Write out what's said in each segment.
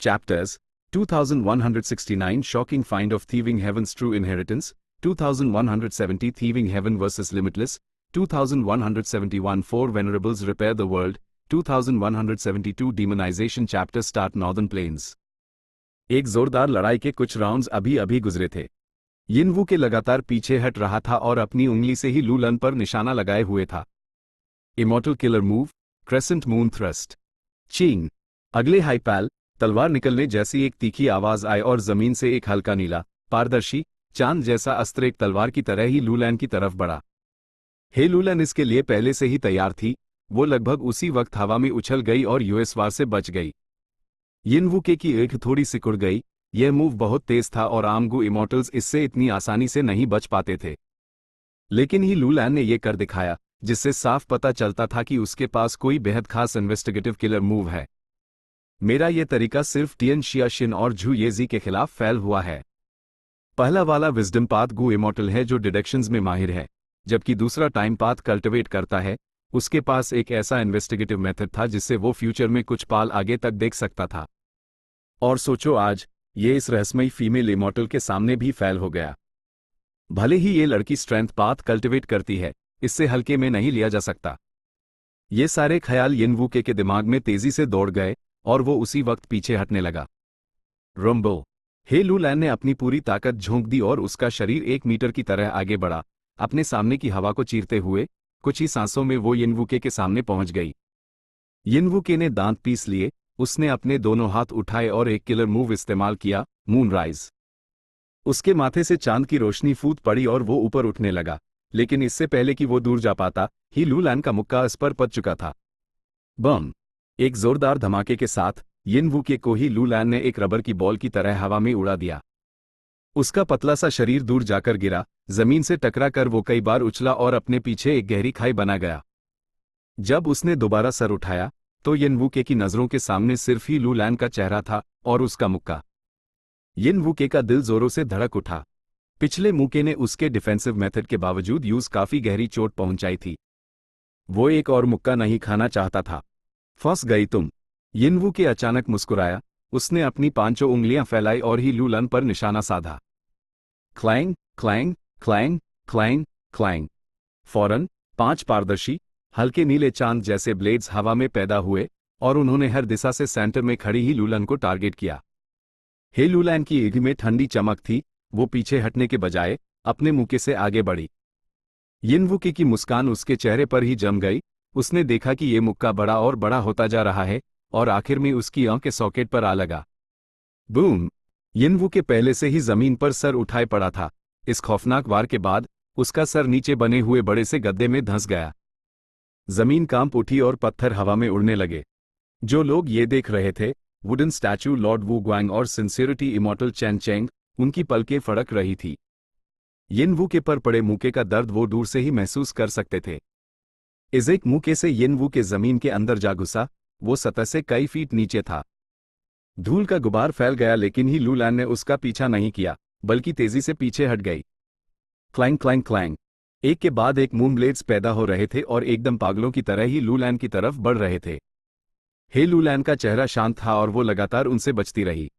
Chapters 2169 Shocking Find of Thieving Heaven's True Inheritance, 2170 Thieving Heaven vs. Limitless, 2171 Four Venerables Repair the World, 2172 Demonization Chapter Start Northern Plains। एक जोरदार लड़ाई के कुछ rounds अभी अभी गुजरे थे। यिनवू के लगातार पीछे हट रहा था और अपनी उंगली से ही लू लन पर निशाना लगाए हुए था। Immortal killer move, crescent moon thrust. चींग। अगले हाईपैल तलवार निकलने जैसी एक तीखी आवाज आई और जमीन से एक हल्का नीला, पारदर्शी, चांद जैसा अस्त्र एक तलवार की तरह ही लूलैन की तरफ बढ़ा। हे लूलैन इसके लिए पहले से ही तैयार थी। वो लगभग उसी वक्त हवा में उछल गई और यूएस वार से बच गई। यिनवू के की एक थोड़ी सिकुड़ गई। यह मूव बहुत तेज था और आमगू इमॉर्टल्स इससे इतनी आसानी से नहीं बच पाते थे। लेकिन ही लूलैन ने यह कर दिखाया, जिससे साफ पता चलता था कि उसके पास कोई बेहद खास इन्वेस्टिगेटिव किलर मूव है। मेरा यह तरीका सिर्फ टियन शियाशिन और झू येजी के खिलाफ फैल हुआ है। पहला वाला विजडम पाथ गु इमॉर्टल है जो डिडक्शंस में माहिर है, जबकि दूसरा टाइम पाथ कल्टिवेट करता है। उसके पास एक ऐसा इन्वेस्टिगेटिव मेथड था जिससे वो फ्यूचर में कुछ पाल आगे तक देख सकता था। और सोचो आज ये इस रहस्यमयी फीमेल इमॉर्टल के सामने भी फैल हो गया। भले ही ये लड़की स्ट्रेंथ पाथ कल्टिवेट करती है, इससे हल्के में नहीं लिया जा सकता। ये सारे ख्याल यिनवू के दिमाग में तेजी से दौड़ गए और वो उसी वक्त पीछे हटने लगा। रंबो। हे लूलैन ने अपनी पूरी ताकत झोंक दी और उसका शरीर 1 मीटर की तरह आगे बढ़ा, अपने सामने की हवा को चीरते हुए। कुछ ही सांसों में वो यिनवूके के सामने पहुंच गई। यिनवूके ने दांत पीस लिए। उसने अपने दोनों हाथ उठाए और एक किलर मूव इस्तेमाल किया, मूनराइज। उसके माथे से चांद की रोशनी फूट पड़ी और वो ऊपर उठने लगा, लेकिन इससे पहले कि वो दूर जा पाता ही लूलैन का मुक्का इस पर पड़ चुका था। बम। एक जोरदार धमाके के साथ यिनवूके को ही लूलैन ने एक रबर की बॉल की तरह हवा में उड़ा दिया। उसका पतला सा शरीर दूर जाकर गिरा, जमीन से टकरा कर वो कई बार उछला और अपने पीछे एक गहरी खाई बना गया। जब उसने दोबारा सर उठाया तो यिनवूके की नजरों के सामने सिर्फ ही लूलैन का चेहरा था और उसका मुक्का। यिनवूके का दिल जोरों से धड़क उठा। पिछले मुक्के ने उसके डिफेंसिव मेथड के बावजूद यूज काफी गहरी चोट पहुंचाई थी। वो एक और मुक्का नहीं खाना चाहता था। फंस गई तुम। यिनवूके अचानक मुस्कुराया। उसने अपनी 5 उंगलियां फैलाई और ही लूलन पर निशाना साधा। Clang clang clang clang clang. फौरन 5 पारदर्शी, हल्के नीले चांद जैसे ब्लेड्स हवा में पैदा हुए और उन्होंने हर दिशा से सेंटर में खड़ी ही लूलन को टारगेट किया। हे लूलैन की ईंट में ठंडी चमक थी। वो पीछे हटने के बजाय अपने मुक्के से आगे बढ़ी। यिनवूके की मुस्कान उसके चेहरे पर ही जम गई। उसने देखा कि ये मुक्का बड़ा और बड़ा होता जा रहा है और आखिर में उसकी आंख के सॉकेट पर आ लगा। बूम। यिनवूके पहले से ही जमीन पर सर उठाए पड़ा था। इस खौफनाक वार के बाद उसका सर नीचे बने हुए बड़े से गद्दे में धंस गया। जमीन कांप उठी और पत्थर हवा में उड़ने लगे। जो लोग ये देख रहे थे, वुडन स्टैचू लॉर्ड वू ग्वांग और सिंसियरिटी इमॉर्टल चैन चेंग, उनकी पलकें फड़क रही थी। यिनवूके पर पड़े मुक्के का दर्द वो दूर से ही महसूस कर सकते थे। इस एक मुक्के से यिनवूके जमीन के अंदर जा घुसा। वो सतह से कई फीट नीचे था। धूल का गुबार फैल गया, लेकिन ही लूलैन ने उसका पीछा नहीं किया, बल्कि तेजी से पीछे हट गई। Clang clang clang. एक के बाद एक मून ब्लेड्स पैदा हो रहे थे और एकदम पागलों की तरह ही लूलैन की तरफ बढ़ रहे थे। हे लूलैन का चेहरा शांत था और वो लगातार उनसे बचती रही।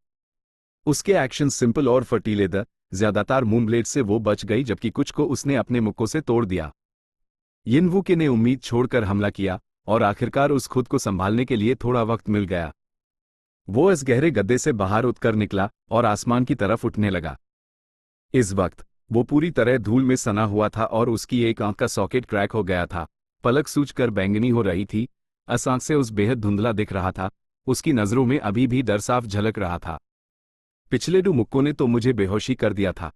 उसके एक्शन सिंपल और फर्टीले थे। ज्यादातर मून ब्लेड से वो बच गई, जबकि कुछ को उसने अपने मुक्कों से तोड़ दिया। यिनवूके ने उम्मीद छोड़कर हमला किया और आखिरकार उस खुद को संभालने के लिए थोड़ा वक्त मिल गया। वो इस गहरे गड्ढे से बाहर उठकर निकला और आसमान की तरफ उठने लगा। इस वक्त वो पूरी तरह धूल में सना हुआ था और उसकी एक आंख का सॉकेट क्रैक हो गया था। पलक सूझकर बैंगनी हो रही थी। इस आंख से उस बेहद धुंधला दिख रहा था। उसकी नजरों में अभी भी डर साफ झलक रहा था। पिछले 2 मुक्कों ने तो मुझे बेहोशी कर दिया था।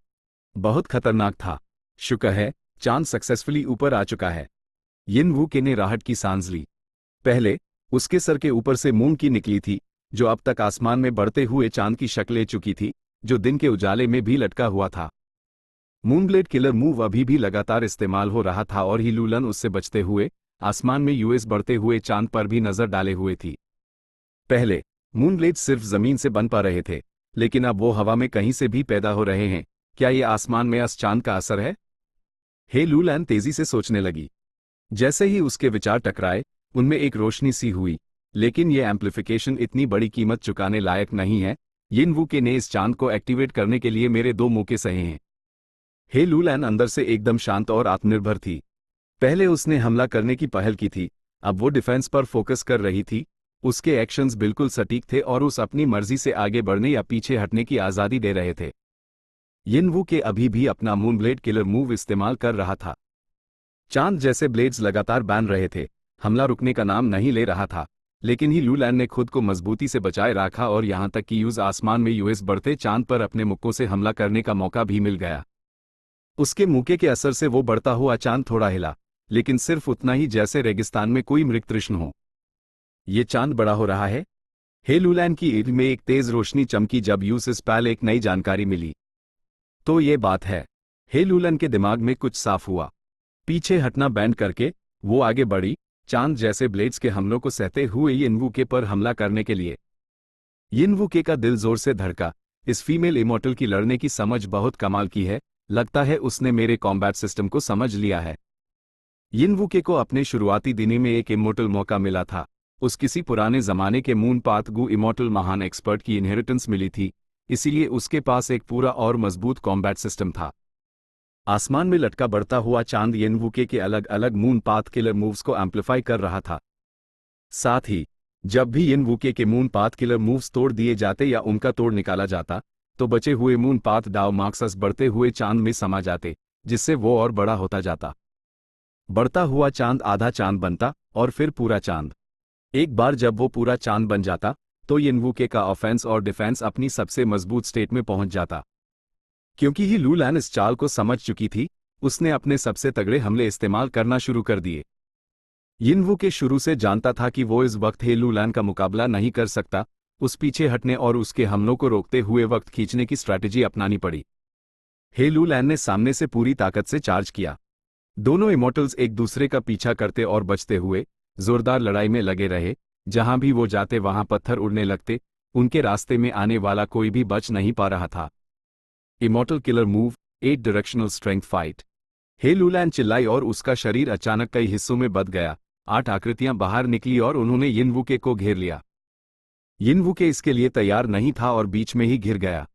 बहुत खतरनाक था। शुक्र है चांद सक्सेसफुली ऊपर आ चुका है। यिनवूके ने राहत की सांस ली। पहले उसके सर के ऊपर से मून की निकली थी, जो अब तक आसमान में बढ़ते हुए चांद की शक्ल ले चुकी थी, जो दिन के उजाले में भी लटका हुआ था। मूनब्लेड किलर मूव अभी भी लगातार इस्तेमाल हो रहा था और ही लूलन उससे बचते हुए आसमान में यूएस बढ़ते हुए चांद पर भी नजर डाले हुए थी। पहले मूनब्लेड सिर्फ जमीन से बन पा रहे थे, लेकिन अब वो हवा में कहीं से भी पैदा हो रहे हैं। क्या ये आसमान में इस चांद का असर है? हे लूलैन तेजी से सोचने लगी। जैसे ही उसके विचार टकराए, उनमें एक रोशनी सी हुई। लेकिन ये एम्प्लीफिकेशन इतनी बड़ी कीमत चुकाने लायक नहीं है। यिन वूके ने इस चांद को एक्टिवेट करने के लिए मेरे 2 मौके सहे हैं। हे लुलैन अंदर से एकदम शांत और आत्मनिर्भर थी। पहले उसने हमला करने की पहल की थी, अब वो डिफेंस पर फोकस कर रही थी। उसके एक्शंस बिल्कुल सटीक थे और उस अपनी मर्जी से आगे बढ़ने या पीछे हटने की आज़ादी दे रहे थे। यिन वूके अभी भी अपना मूनब्लेड किलर मूव इस्तेमाल कर रहा था। चांद जैसे ब्लेड्स लगातार बांध रहे थे, हमला रुकने का नाम नहीं ले रहा था। लेकिन ही लुलैन ने खुद को मजबूती से बचाए रखा और यहां तक कि यूज आसमान में यूएस बढ़ते चांद पर अपने मुक्कों से हमला करने का मौका भी मिल गया। उसके मुक्के के असर से वो बढ़ता हुआ चांद थोड़ा हिला, लेकिन सिर्फ उतना ही जैसे रेगिस्तान में कोई मृग तृष्ण हो। ये चांद बड़ा हो रहा है। हे लुलैन की ईद में एक तेज रोशनी चमकी जब यूसिस पैल एक नई जानकारी मिली। तो ये बात है। हे लुलैन के दिमाग में कुछ साफ हुआ। पीछे हटना बैंड करके वो आगे बढ़ी, चांद जैसे ब्लेड्स के हमलों को सहते हुए यिन वूके पर हमला करने के लिए। यिन वूके का दिल जोर से धड़का। इस फीमेल इमॉर्टल की लड़ने की समझ बहुत कमाल की है। लगता है उसने मेरे कॉम्बैट सिस्टम को समझ लिया है। यिन वूके को अपने शुरुआती दिनों में एक इमॉर्टल मौका मिला था। उस किसी पुराने जमाने के मून पाथ गु इमॉर्टल महान एक्सपर्ट की इनहेरिटेंस मिली थी, इसीलिए उसके पास एक पूरा और मजबूत कॉम्बैट सिस्टम था। आसमान में लटका बढ़ता हुआ चांद यिन वूके के अलग अलग मून पाथ किलर मूव्स को एम्प्लीफाई कर रहा था। साथ ही जब भी यिन वूके के मून पाथ किलर मूव्स तोड़ दिए जाते या उनका तोड़ निकाला जाता, तो बचे हुए मून पाथ डाव मार्क्सस बढ़ते हुए चांद में समा जाते, जिससे वो और बड़ा होता जाता। बढ़ता हुआ चांद आधा चांद बनता और फिर पूरा चांद। एक बार जब वो पूरा चांद बन जाता, तो यिन वूके का ऑफेंस और डिफेंस अपनी सबसे मजबूत स्टेट में पहुंच जाता। क्योंकि ही लुलैन इस चाल को समझ चुकी थी, उसने अपने सबसे तगड़े हमले इस्तेमाल करना शुरू कर दिए। यिन वूके शुरू से जानता था कि वो इस वक्त हे लुलैन का मुकाबला नहीं कर सकता। उस पीछे हटने और उसके हमलों को रोकते हुए वक्त खींचने की स्ट्रैटेजी अपनानी पड़ी। हे लुलैन ने सामने से पूरी ताकत से चार्ज किया। दोनों इमॉर्टल्स एक दूसरे का पीछा करते और बचते हुए जोरदार लड़ाई में लगे रहे। जहां भी वो जाते वहां पत्थर उड़ने लगते, उनके रास्ते में आने वाला कोई भी बच नहीं पा रहा था। Immortal killer move 8 directional strength fight. He Lulan चिल्लाई और उसका शरीर अचानक कई हिस्सों में बंट गया। 8 आकृतियां बाहर निकली और उन्होंने यिन वूके को घेर लिया। यिन वूके इसके लिए तैयार नहीं था और बीच में ही घिर गया।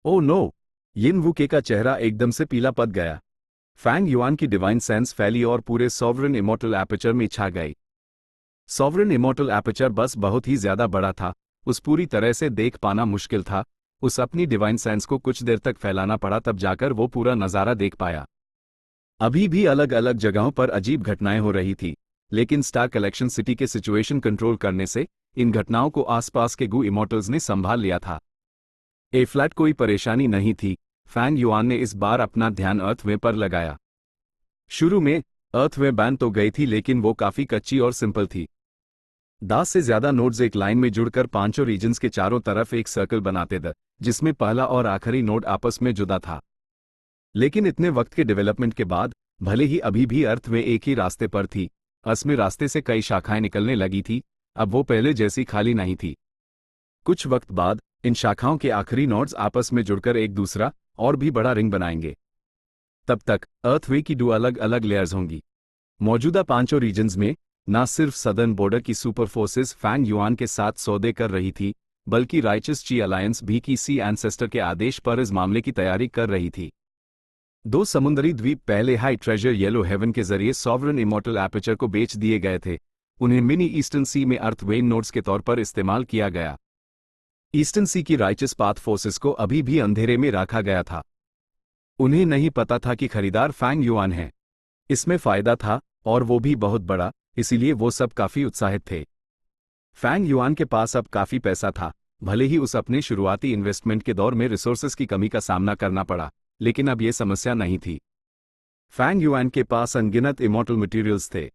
Oh no! यिन वूके का चेहरा एकदम से पीला पड़ गया। फैंग युआन की डिवाइन सेंस फैली और पूरे सॉवरेन इमॉर्टल एपर्चर में छा गई। सॉवरेन इमॉर्टल एपर्चर बस बहुत ही ज्यादा बड़ा था, उस पूरी तरह से देख पाना मुश्किल था। उस अपनी डिवाइन सेंस को कुछ देर तक फैलाना पड़ा, तब जाकर वो पूरा नज़ारा देख पाया। अभी भी अलग अलग जगहों पर अजीब घटनाएं हो रही थी, लेकिन स्टार कलेक्शन सिटी के सिचुएशन कंट्रोल करने से इन घटनाओं को आसपास के गु इमॉर्टल्स ने संभाल लिया था। ए फ्लैट कोई परेशानी नहीं थी। फैंग युआन ने इस बार अपना ध्यान अर्थवे पर लगाया। शुरू में अर्थवे बैन तो गई थी, लेकिन वो काफी कच्ची और सिंपल थी। 10 से ज्यादा नोड्स एक लाइन में जुड़कर पांचों रीजन्स के चारों तरफ एक सर्कल बनाते थे, जिसमें पहला और आखिरी नोड आपस में जुदा था। लेकिन इतने वक्त के डेवलपमेंट के बाद भले ही अभी भी अर्थवे एक ही रास्ते पर थी, असमें रास्ते से कई शाखाएं निकलने लगी थी। अब वो पहले जैसी खाली नहीं थी। कुछ वक्त बाद इन शाखाओं के आखिरी नोड्स आपस में जुड़कर एक दूसरा और भी बड़ा रिंग बनाएंगे। तब तक अर्थवे की 2 अलग अलग लेयर्स होंगी। मौजूदा पांचों रीजन्स में न सिर्फ सदर्न बॉर्डर की सुपर फोर्सेस फैंग युआन के साथ सौदे कर रही थी, बल्कि राइचस ची अलायंस भी की सी एंसेस्टर के आदेश पर इस मामले की तैयारी कर रही थी। 2 समुद्री द्वीप पहले हाई ट्रेजर येलो हेवन के जरिए सॉवरेन इमॉर्टल एपर्चर को बेच दिए गए थे। उन्हें मिनी ईस्टर्न सी में अर्थवेन नोड्स के तौर पर इस्तेमाल किया गया। ईस्टर्न सी की राइचस पाथ फोर्सेस को अभी भी अंधेरे में रखा गया था। उन्हें नहीं पता था कि खरीदार फैंग युआन है। इसमें फायदा था और वो भी बहुत बड़ा, इसीलिए वो सब काफी उत्साहित थे। फैंग युआन के पास अब काफी पैसा था। भले ही उस अपने शुरुआती इन्वेस्टमेंट के दौर में रिसोर्सेज की कमी का सामना करना पड़ा, लेकिन अब ये समस्या नहीं थी। फैंग युआन के पास अनगिनत इमॉर्टल मटेरियल्स थे।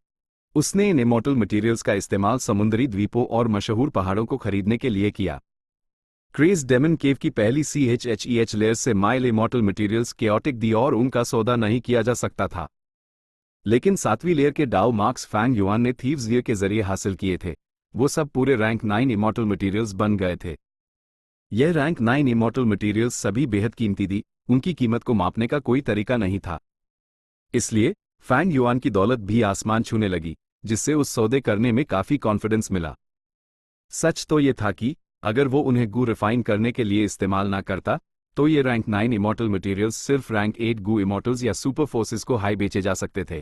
उसने इन इमॉर्टल मटेरियल्स का इस्तेमाल समुद्री द्वीपों और मशहूर पहाड़ों को खरीदने के लिए किया। क्रेज डेमन केव की पहली CHEH लेयर से माइल इमॉर्टल मटेरियल्स केओटिक दी और उनका सौदा नहीं किया जा सकता था। लेकिन 7वीं लेयर के डाउ मार्क्स फैंग युआन ने थीव्स गियर के जरिए हासिल किए थे। वो सब पूरे रैंक 9 इमॉर्टल मटेरियल्स बन गए थे। यह रैंक 9 इमॉर्टल मटेरियल्स सभी बेहद कीमती थी, उनकी कीमत को मापने का कोई तरीका नहीं था। इसलिए फैंग युआन की दौलत भी आसमान छूने लगी, जिससे उस सौदे करने में काफी कॉन्फिडेंस मिला। सच तो ये था कि अगर वो उन्हें गू रिफाइन करने के लिए इस्तेमाल ना करता तो ये रैंक 9 इमॉर्टल मटेरियल्स सिर्फ रैंक 8 गू इमॉर्टल्स या सुपर फोर्सेस को हाई बेचे जा सकते थे।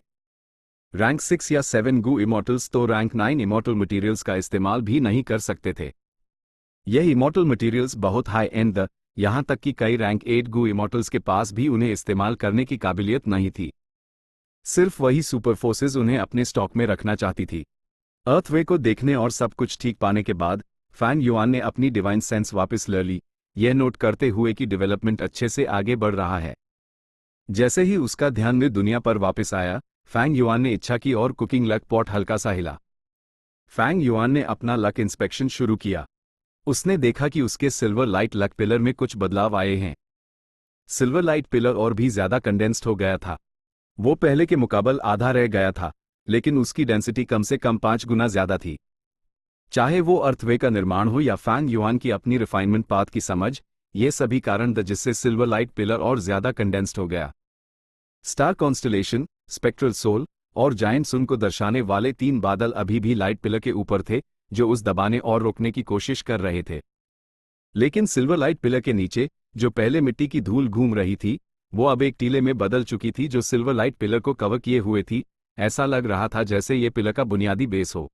रैंक 6 या 7 गू इमॉर्टल्स तो रैंक 9 इमॉर्टल मटेरियल्स का इस्तेमाल भी नहीं कर सकते थे। यह इमॉर्टल मटेरियल्स बहुत हाई एंड यहाँ तक कि कई रैंक 8 गू इमॉर्टल्स के पास भी उन्हें इस्तेमाल करने की काबिलियत नहीं थी। सिर्फ वही सुपर फोर्सेस उन्हें अपने स्टॉक में रखना चाहती थी। अर्थवे को देखने और सब कुछ ठीक पाने के बाद फैंग युआन ने अपनी डिवाइन सेंस वापस ले ली, यह नोट करते हुए कि डेवलपमेंट अच्छे से आगे बढ़ रहा है। जैसे ही उसका ध्यान में दुनिया पर वापस आया, फैंग युआन ने इच्छा की और कुकिंग लक पॉट हल्का सा हिला। फैंग युआन ने अपना लक इंस्पेक्शन शुरू किया। उसने देखा कि उसके सिल्वर लाइट लक पिलर में कुछ बदलाव आए हैं। सिल्वर लाइट पिलर और भी ज्यादा कंडेंस्ड हो गया था। वो पहले के मुकाबले आधा रह गया था, लेकिन उसकी डेंसिटी कम से कम 5 गुना ज्यादा थी। चाहे वो अर्थवे का निर्माण हो या फैंग युआन की अपनी रिफाइनमेंट पाथ की समझ, ये सभी कारण थे जिससे सिल्वर लाइट पिलर और ज्यादा कंडेंस्ड हो गया। स्टार कॉन्स्टलेशन, स्पेक्ट्रल सोल और जायंट सुन को दर्शाने वाले 3 बादल अभी भी लाइट पिलर के ऊपर थे, जो उस दबाने और रोकने की कोशिश कर रहे थे। लेकिन सिल्वर लाइट पिलर के नीचे जो पहले मिट्टी की धूल घूम रही थी, वो अब एक टीले में बदल चुकी थी जो सिल्वर लाइट पिलर को कवर किए हुए थी। ऐसा लग रहा था जैसे ये पिलर का बुनियादी बेस हो।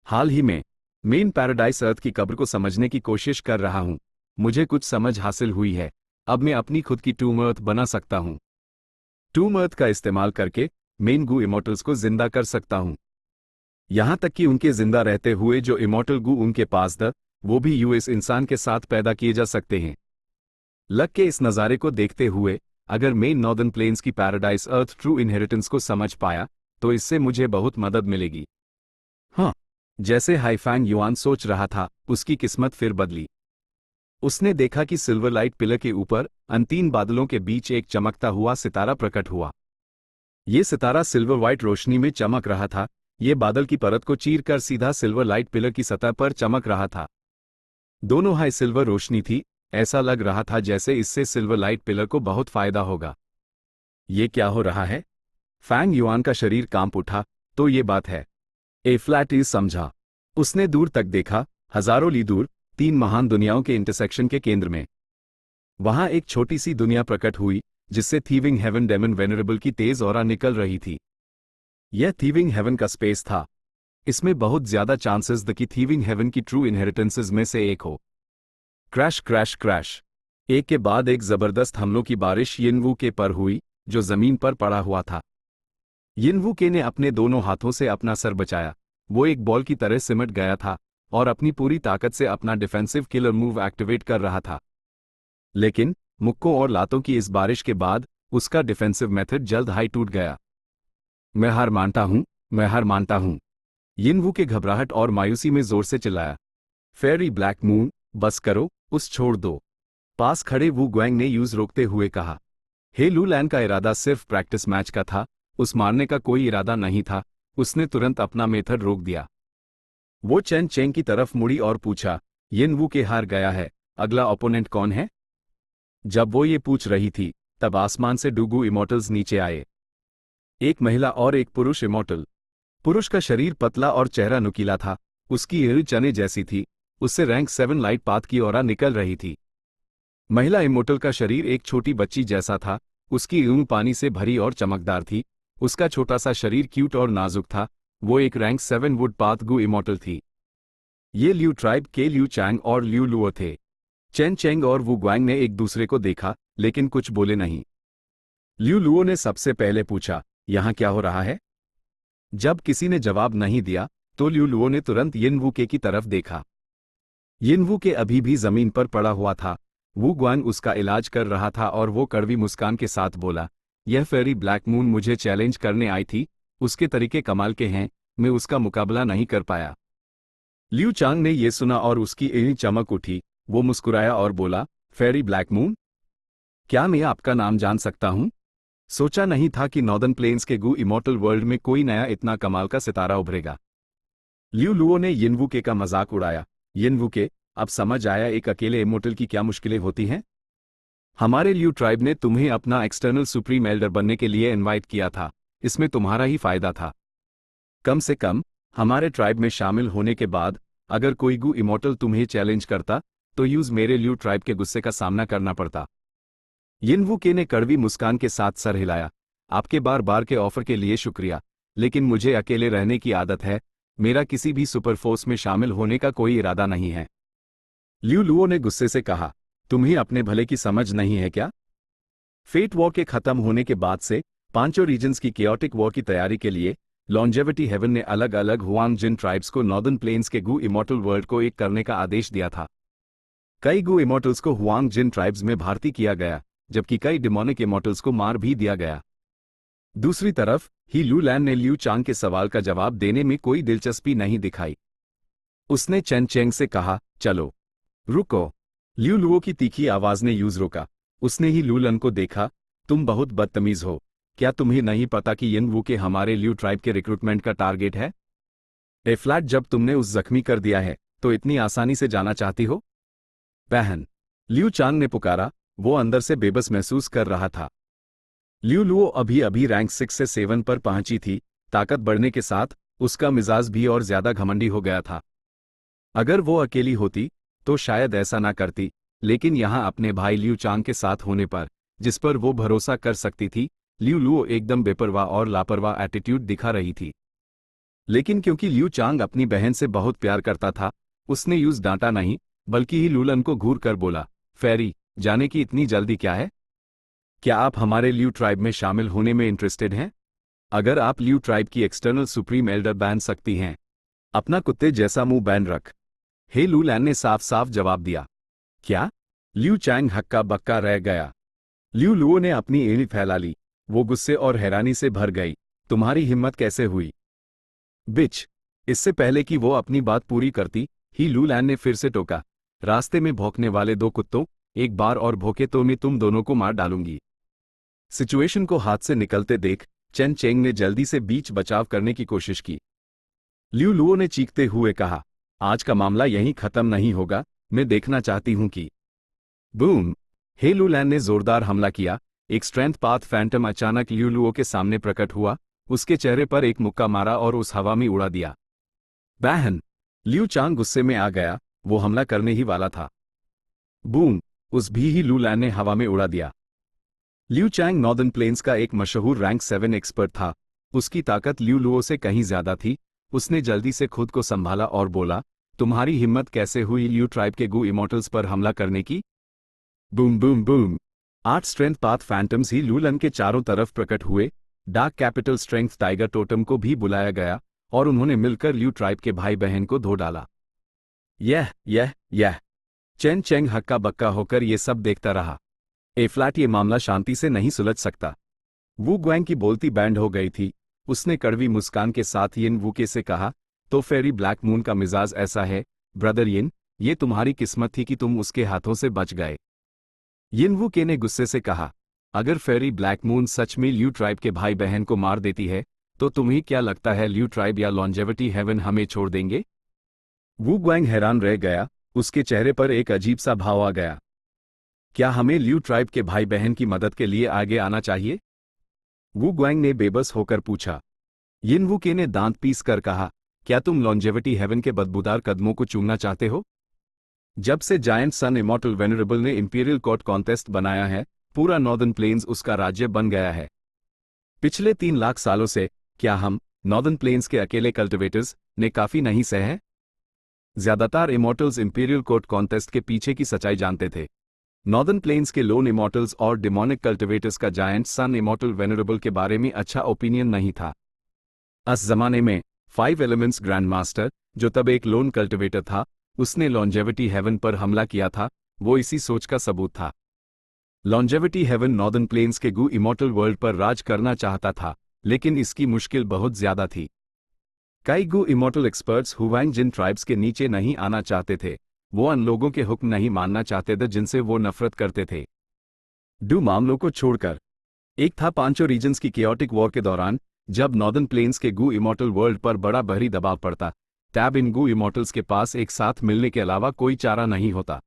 हाल ही में मेन पैराडाइस अर्थ की कब्र को समझने की कोशिश कर रहा हूं। मुझे कुछ समझ हासिल हुई है। अब मैं अपनी खुद की टूम अर्थ बना सकता हूं। टूम अर्थ का इस्तेमाल करके मेन गू इमॉर्टल्स को जिंदा कर सकता हूं। यहां तक कि उनके जिंदा रहते हुए जो इमॉर्टल गू उनके पास था, वो भी यूएस इंसान के साथ पैदा किए जा सकते हैं। लक के इस नज़ारे को देखते हुए अगर मेन नॉर्दर्न प्लेन्स की पैराडाइस अर्थ ट्रू इनहेरिटेंस को समझ पाया तो इससे मुझे बहुत मदद मिलेगी। हाँ, जैसे हाईफैंग युआन सोच रहा था, उसकी किस्मत फिर बदली। उसने देखा कि सिल्वर लाइट पिलर के ऊपर अन 3 बादलों के बीच एक चमकता हुआ सितारा प्रकट हुआ। ये सितारा सिल्वर व्हाइट रोशनी में चमक रहा था। ये बादल की परत को चीरकर सीधा सिल्वर लाइट पिलर की सतह पर चमक रहा था। दोनों हाई सिल्वर रोशनी थी। ऐसा लग रहा था जैसे इससे सिल्वर लाइट पिलर को बहुत फायदा होगा। ये क्या हो रहा है? फैंग युआन का शरीर कांप उठा। तो ये बात है, ए फ्लैट इज समझा। उसने दूर तक देखा, हजारों ली दूर 3 महान दुनियाओं के इंटरसेक्शन के केंद्र में। वहां एक छोटी सी दुनिया प्रकट हुई जिससे थीविंग हेवन डेमन वेनरेबल की तेज ऑरा निकल रही थी। यह थीविंग हेवन का स्पेस था। इसमें बहुत ज्यादा चांसेस द कि थीविंग हेवन की ट्रू इनहेरिटेंसेस में से एक हो। क्रैश क्रैश क्रैश, एक के बाद एक जबरदस्त हमलों की बारिश यिनवू के पर हुई जो जमीन पर पड़ा हुआ था। यिनवू के ने अपने दोनों हाथों से अपना सर बचाया। वो एक बॉल की तरह सिमट गया था और अपनी पूरी ताकत से अपना डिफेंसिव किलर मूव एक्टिवेट कर रहा था। लेकिन मुक्कों और लातों की इस बारिश के बाद उसका डिफेंसिव मेथड जल्द हाई टूट गया। मैं हार मानता हूं, मैं हार मानता हूं। यिनवू के घबराहट और मायूसी में जोर से चिल्लाया। फेरी ब्लैक मून, बस करो, उस छोड़ दो। पास खड़े वू ग्वैंग ने यूज रोकते हुए कहा। हे लू लैन का इरादा सिर्फ प्रैक्टिस मैच का था, उस मारने का कोई इरादा नहीं था। उसने तुरंत अपना मेथड रोक दिया। वो चेन चेंग की तरफ मुड़ी और पूछा, यिनवू के हार गया है, अगला ओपोनेंट कौन है? जब वो ये पूछ रही थी तब आसमान से डूगू इमॉर्टल्स नीचे आए। एक महिला और एक पुरुष इमॉर्टल। पुरुष का शरीर पतला और चेहरा नुकीला था। उसकी एड़ी चने जैसी थी। उससे रैंक 7 लाइट पाथ की ऑरा निकल रही थी। महिला इमॉर्टल का शरीर एक छोटी बच्ची जैसा था। उसकी ऊँग पानी से भरी और चमकदार थी। उसका छोटा सा शरीर क्यूट और नाजुक था। वो एक rank 7 wood path Gu immortal थी। ये ल्यू ट्राइब के ल्यू चैंग और ल्यू लुओ थे। चेन चेंग और वू ग्वांग ने एक दूसरे को देखा लेकिन कुछ बोले नहीं। ल्यू लुओ ने सबसे पहले पूछा, यहां क्या हो रहा है? जब किसी ने जवाब नहीं दिया तो ल्यू लुओ ने तुरंत यिनवू के की तरफ देखा। यिनवू के अभी भी जमीन पर पड़ा हुआ था। वू ग्वांग उसका इलाज कर रहा था और वो कड़वी मुस्कान के साथ बोला, यह फेरी ब्लैक मून मुझे चैलेंज करने आई थी। उसके तरीके कमाल के हैं, मैं उसका मुकाबला नहीं कर पाया। ल्यू चांग ने यह सुना और उसकी एड़ी चमक उठी। वो मुस्कुराया और बोला, फेरी ब्लैक मून, क्या मैं आपका नाम जान सकता हूं? सोचा नहीं था कि नॉर्दर्न प्लेन्स के गू इमॉर्टल वर्ल्ड में कोई नया इतना कमाल का सितारा उभरेगा। ल्यू लुओ ने यिनवू के का मजाक उड़ाया। यिनवू के, अब समझ आया एक अकेले इमॉर्टल की क्या मुश्किलें होती हैं? हमारे ल्यू ट्राइब ने तुम्हें अपना एक्सटर्नल सुप्रीम एल्डर बनने के लिए इनवाइट किया था। इसमें तुम्हारा ही फायदा था। कम से कम हमारे ट्राइब में शामिल होने के बाद अगर कोई गू इमोर्टल तुम्हें चैलेंज करता तो यूज मेरे ल्यू ट्राइब के गुस्से का सामना करना पड़ता। यिनवुके ने कड़वी मुस्कान के साथ सर हिलाया। आपके बार बार के ऑफर के लिए शुक्रिया, लेकिन मुझे अकेले रहने की आदत है। मेरा किसी भी सुपर फोर्स में शामिल होने का कोई इरादा नहीं है। ल्यू लुओ ने गुस्से से कहा, तुम्हें अपने भले की समझ नहीं है क्या? फेट वॉर के खत्म होने के बाद से पांचों रीजन्स की केओटिक वॉर की तैयारी के लिए लॉन्जेविटी हेवन ने अलग अलग हुआंग जिन ट्राइब्स को नॉर्दर्न प्लेन्स के गू इमोर्टल वर्ल्ड को एक करने का आदेश दिया था। कई गू इमोर्टल्स को हुआंग जिन ट्राइब्स में भर्ती किया गया, जबकि कई डिमोनिक इमोर्टल्स को मार भी दिया गया। दूसरी तरफ ही लू लैन ने ल्यू चांग के सवाल का जवाब देने में कोई दिलचस्पी नहीं दिखाई। उसने चेन चेंग से कहा, चलो रुको। ल्यू लुओ की तीखी आवाज ने यूज रोका। उसने ही लू लन को देखा, तुम बहुत बदतमीज हो। क्या तुम्हें नहीं पता कि यिनवुके हमारे ल्यू ट्राइब के रिक्रूटमेंट का टारगेट है? ए फ्लैट, जब तुमने उस जख्मी कर दिया है तो इतनी आसानी से जाना चाहती हो? बहन, ल्यू चांग ने पुकारा। वो अंदर से बेबस महसूस कर रहा था। ल्यू लुओ अभी अभी रैंक 6 से 7 पर पहुंची थी। ताकत बढ़ने के साथ उसका मिजाज भी और ज्यादा घमंडी हो गया था। अगर वो अकेली होती तो शायद ऐसा ना करती, लेकिन यहां अपने भाई ल्यू चांग के साथ होने पर, जिस पर वो भरोसा कर सकती थी, ल्यू लुओ एकदम बेपरवाह और लापरवाह एटीट्यूड दिखा रही थी। लेकिन क्योंकि ल्यू चांग अपनी बहन से बहुत प्यार करता था, उसने यूज डांटा नहीं, बल्कि ही लूलन को घूर कर बोला, फेरी, जाने की इतनी जल्दी क्या है? क्या आप हमारे ल्यू ट्राइब में शामिल होने में इंटरेस्टेड हैं? अगर आप ल्यू ट्राइब की एक्सटर्नल सुप्रीम एल्डर बन सकती हैं, अपना कुत्ते जैसा मुंह बैन रख। हे लू लैन ने साफ साफ जवाब दिया। क्या? ल्यू चांग हक्का बक्का रह गया। ल्यू लुओ ने अपनी एड़ी फैला ली। वो गुस्से और हैरानी से भर गई। तुम्हारी हिम्मत कैसे हुई? बिच। इससे पहले कि वो अपनी बात पूरी करती, ही लू लैन ने फिर से टोका, रास्ते में भौंकने वाले दो कुत्तों, एक बार और भौंके तो मैं तुम दोनों को मार डालूंगी। सिचुएशन को हाथ से निकलते देख चेन चेंग ने जल्दी से बीच बचाव करने की कोशिश की। ल्यू लुओ ने चीखते हुए कहा, आज का मामला यहीं खत्म नहीं होगा, मैं देखना चाहती हूं कि। बूम। हे लू लैन ने जोरदार हमला किया। एक स्ट्रेंथ पाथ फैंटम अचानक ल्यू लुओ के सामने प्रकट हुआ, उसके चेहरे पर एक मुक्का मारा और उस हवा में उड़ा दिया। बहन। ल्यू चांग गुस्से में आ गया, वो हमला करने ही वाला था। बूम। उस भी ही लू लैन ने हवा में उड़ा दिया। ल्यू चांग नॉर्दर्न प्लेन्स का एक मशहूर रैंक 7 एक्सपर्ट था। उसकी ताकत ल्यू लुओ से कहीं ज्यादा थी। उसने जल्दी से खुद को संभाला और बोला, तुम्हारी हिम्मत कैसे हुई ल्यू ट्राइब के गू इमोर्टल्स पर हमला करने की? Boom boom boom. 8 strength path phantoms ही लू लन के चारों तरफ प्रकट हुए। Dark capital strength tiger totem को भी बुलाया गया और उन्होंने मिलकर ल्यू ट्राइब के भाई बहन को धो डाला। यह चेन चेंग हक्का बक्का होकर ये सब देखता रहा। ए फ्लैट, ये मामला शांति से नहीं सुलझ सकता। वू ग्वैंग की बोलती बैंड हो गई थी। उसने कड़वी मुस्कान के साथ यिन वूके से कहा, तो फेरी ब्लैक मून का मिजाज ऐसा है ब्रदर यिन, ये तुम्हारी किस्मत थी कि तुम उसके हाथों से बच गए। यिन वूके ने गुस्से से कहा, अगर फेरी ब्लैक मून सच में ल्यू ट्राइब के भाई बहन को मार देती है तो तुम्हें क्या लगता है ल्यू ट्राइब या लॉन्जेविटी हेवन हमें छोड़ देंगे? वू ग्वैंग हैरान रह गया। उसके चेहरे पर एक अजीब सा भाव आ गया। क्या हमें ल्यू ट्राइब के भाई बहन की मदद के लिए आगे आना चाहिए? वू ग्वैंग ने बेबस होकर पूछा। यिन वूके ने दांत पीस कर कहा, क्या तुम लॉन्जेविटी हेवन के बदबूदार कदमों को चूमना चाहते हो? जब से जायंट सन इमॉर्टल वेनरेबल ने इंपीरियल कोर्ट कॉन्टेस्ट बनाया है, पूरा नॉर्दर्न प्लेन्स उसका राज्य बन गया है। पिछले 3 लाख सालों से क्या हम नॉर्दर्न प्लेन्स के अकेले कल्टिवेटर्स ने काफी नहीं सहे हैं? ज्यादातर इमॉर्टल्स इंपीरियल कोर्ट कॉन्टेस्ट के पीछे की सच्चाई जानते थे। नॉर्दर्न प्लेन्स के लोन इमॉर्टल्स और डिमोनिक कल्टिवेटर्स का जायंट सन इमॉर्टल वेनरेबल के बारे में अच्छा ओपिनियन नहीं था। उस जमाने में 5 एलिमेंट्स ग्रैंड मास्टर, जो तब एक लोन कल्टिवेटर था, उसने लॉन्जेविटी हेवन पर हमला किया था। वो इसी सोच का सबूत था। लॉन्जेविटी हेवन नॉर्दर्न प्लेन्स के गू इमॉर्टल वर्ल्ड पर राज करना चाहता था, लेकिन इसकी मुश्किल बहुत ज्यादा थी। कई गू इमॉर्टल एक्सपर्ट्स हुआंग जिन ट्राइब्स के नीचे नहीं आना चाहते थे। वो उन लोगों के हुक्म नहीं मानना चाहते थे जिनसे वो नफरत करते थे। डू मामलों को छोड़कर एक था पांचों रीजन्स की केओटिक वॉर के दौरान, जब नॉर्दर्न प्लेन्स के गू इमॉर्टल वर्ल्ड पर बड़ा बहरी दबाव पड़ता, तब इन गू इमॉर्टल्स के पास एक साथ मिलने के अलावा कोई चारा नहीं होता।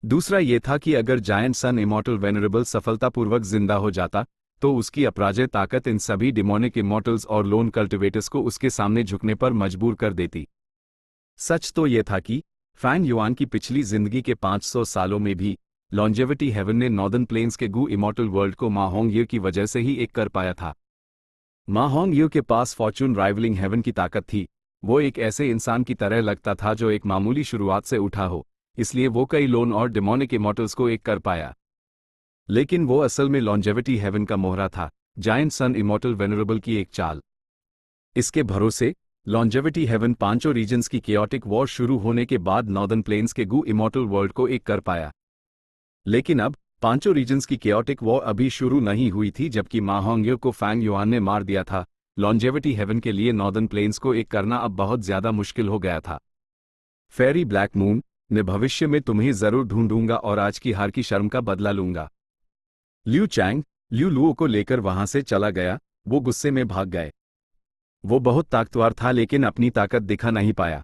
दूसरा ये था कि अगर जायंट सन इमॉर्टल वेनरेबल सफलतापूर्वक जिंदा हो जाता तो उसकी अपराजेय ताकत इन सभी डिमोनिक इमॉर्टल्स और लोन कल्टिवेटर्स को उसके सामने झुकने पर मजबूर कर देती। सच तो ये था कि फैंग युआन की पिछली जिंदगी के 500 सालों में भी लॉन्जेविटी हेवन ने नॉर्दर्न प्लेन्स के गु इमॉर्टल वर्ल्ड को मा होंगयू की वजह से ही एक कर पाया था। मा होंगयू के पास फॉर्चून राइवलिंग हेवन की ताकत थी। वो एक ऐसे इंसान की तरह लगता था जो एक मामूली शुरुआत से उठा हो, इसलिए वो कई लोन और डिमोनिक इमॉर्टल्स को एक कर पाया। लेकिन वो असल में लॉन्जेविटी हेवन का मोहरा था, जायंट सन इमॉर्टल वेनरेबल की एक चाल। इसके भरोसे लॉन्जेविटी हेवन पांचों रीजन्स की केओटिक वॉर शुरू होने के बाद नॉर्दर्न प्लेन्स के गु इमॉर्टल वर्ल्ड को एक कर पाया। लेकिन अब पांचों रीजन्स की केओटिक वॉर अभी शुरू नहीं हुई थी, जबकि मा होंगयू को फैंग युआन ने मार दिया था। लॉन्जेविटी हेवन के लिए नॉर्दर्न प्लेन्स को एक करना अब बहुत ज्यादा मुश्किल हो गया था। फेरी ब्लैक मून ने भविष्य में तुम्हें जरूर ढूंढूंगा और आज की हार की शर्म का बदला लूंगा। लिu चैंग लिu लुओ को लेकर वहां से चला गया। वो गुस्से में भाग गए। वो बहुत ताकतवर था लेकिन अपनी ताकत दिखा नहीं पाया।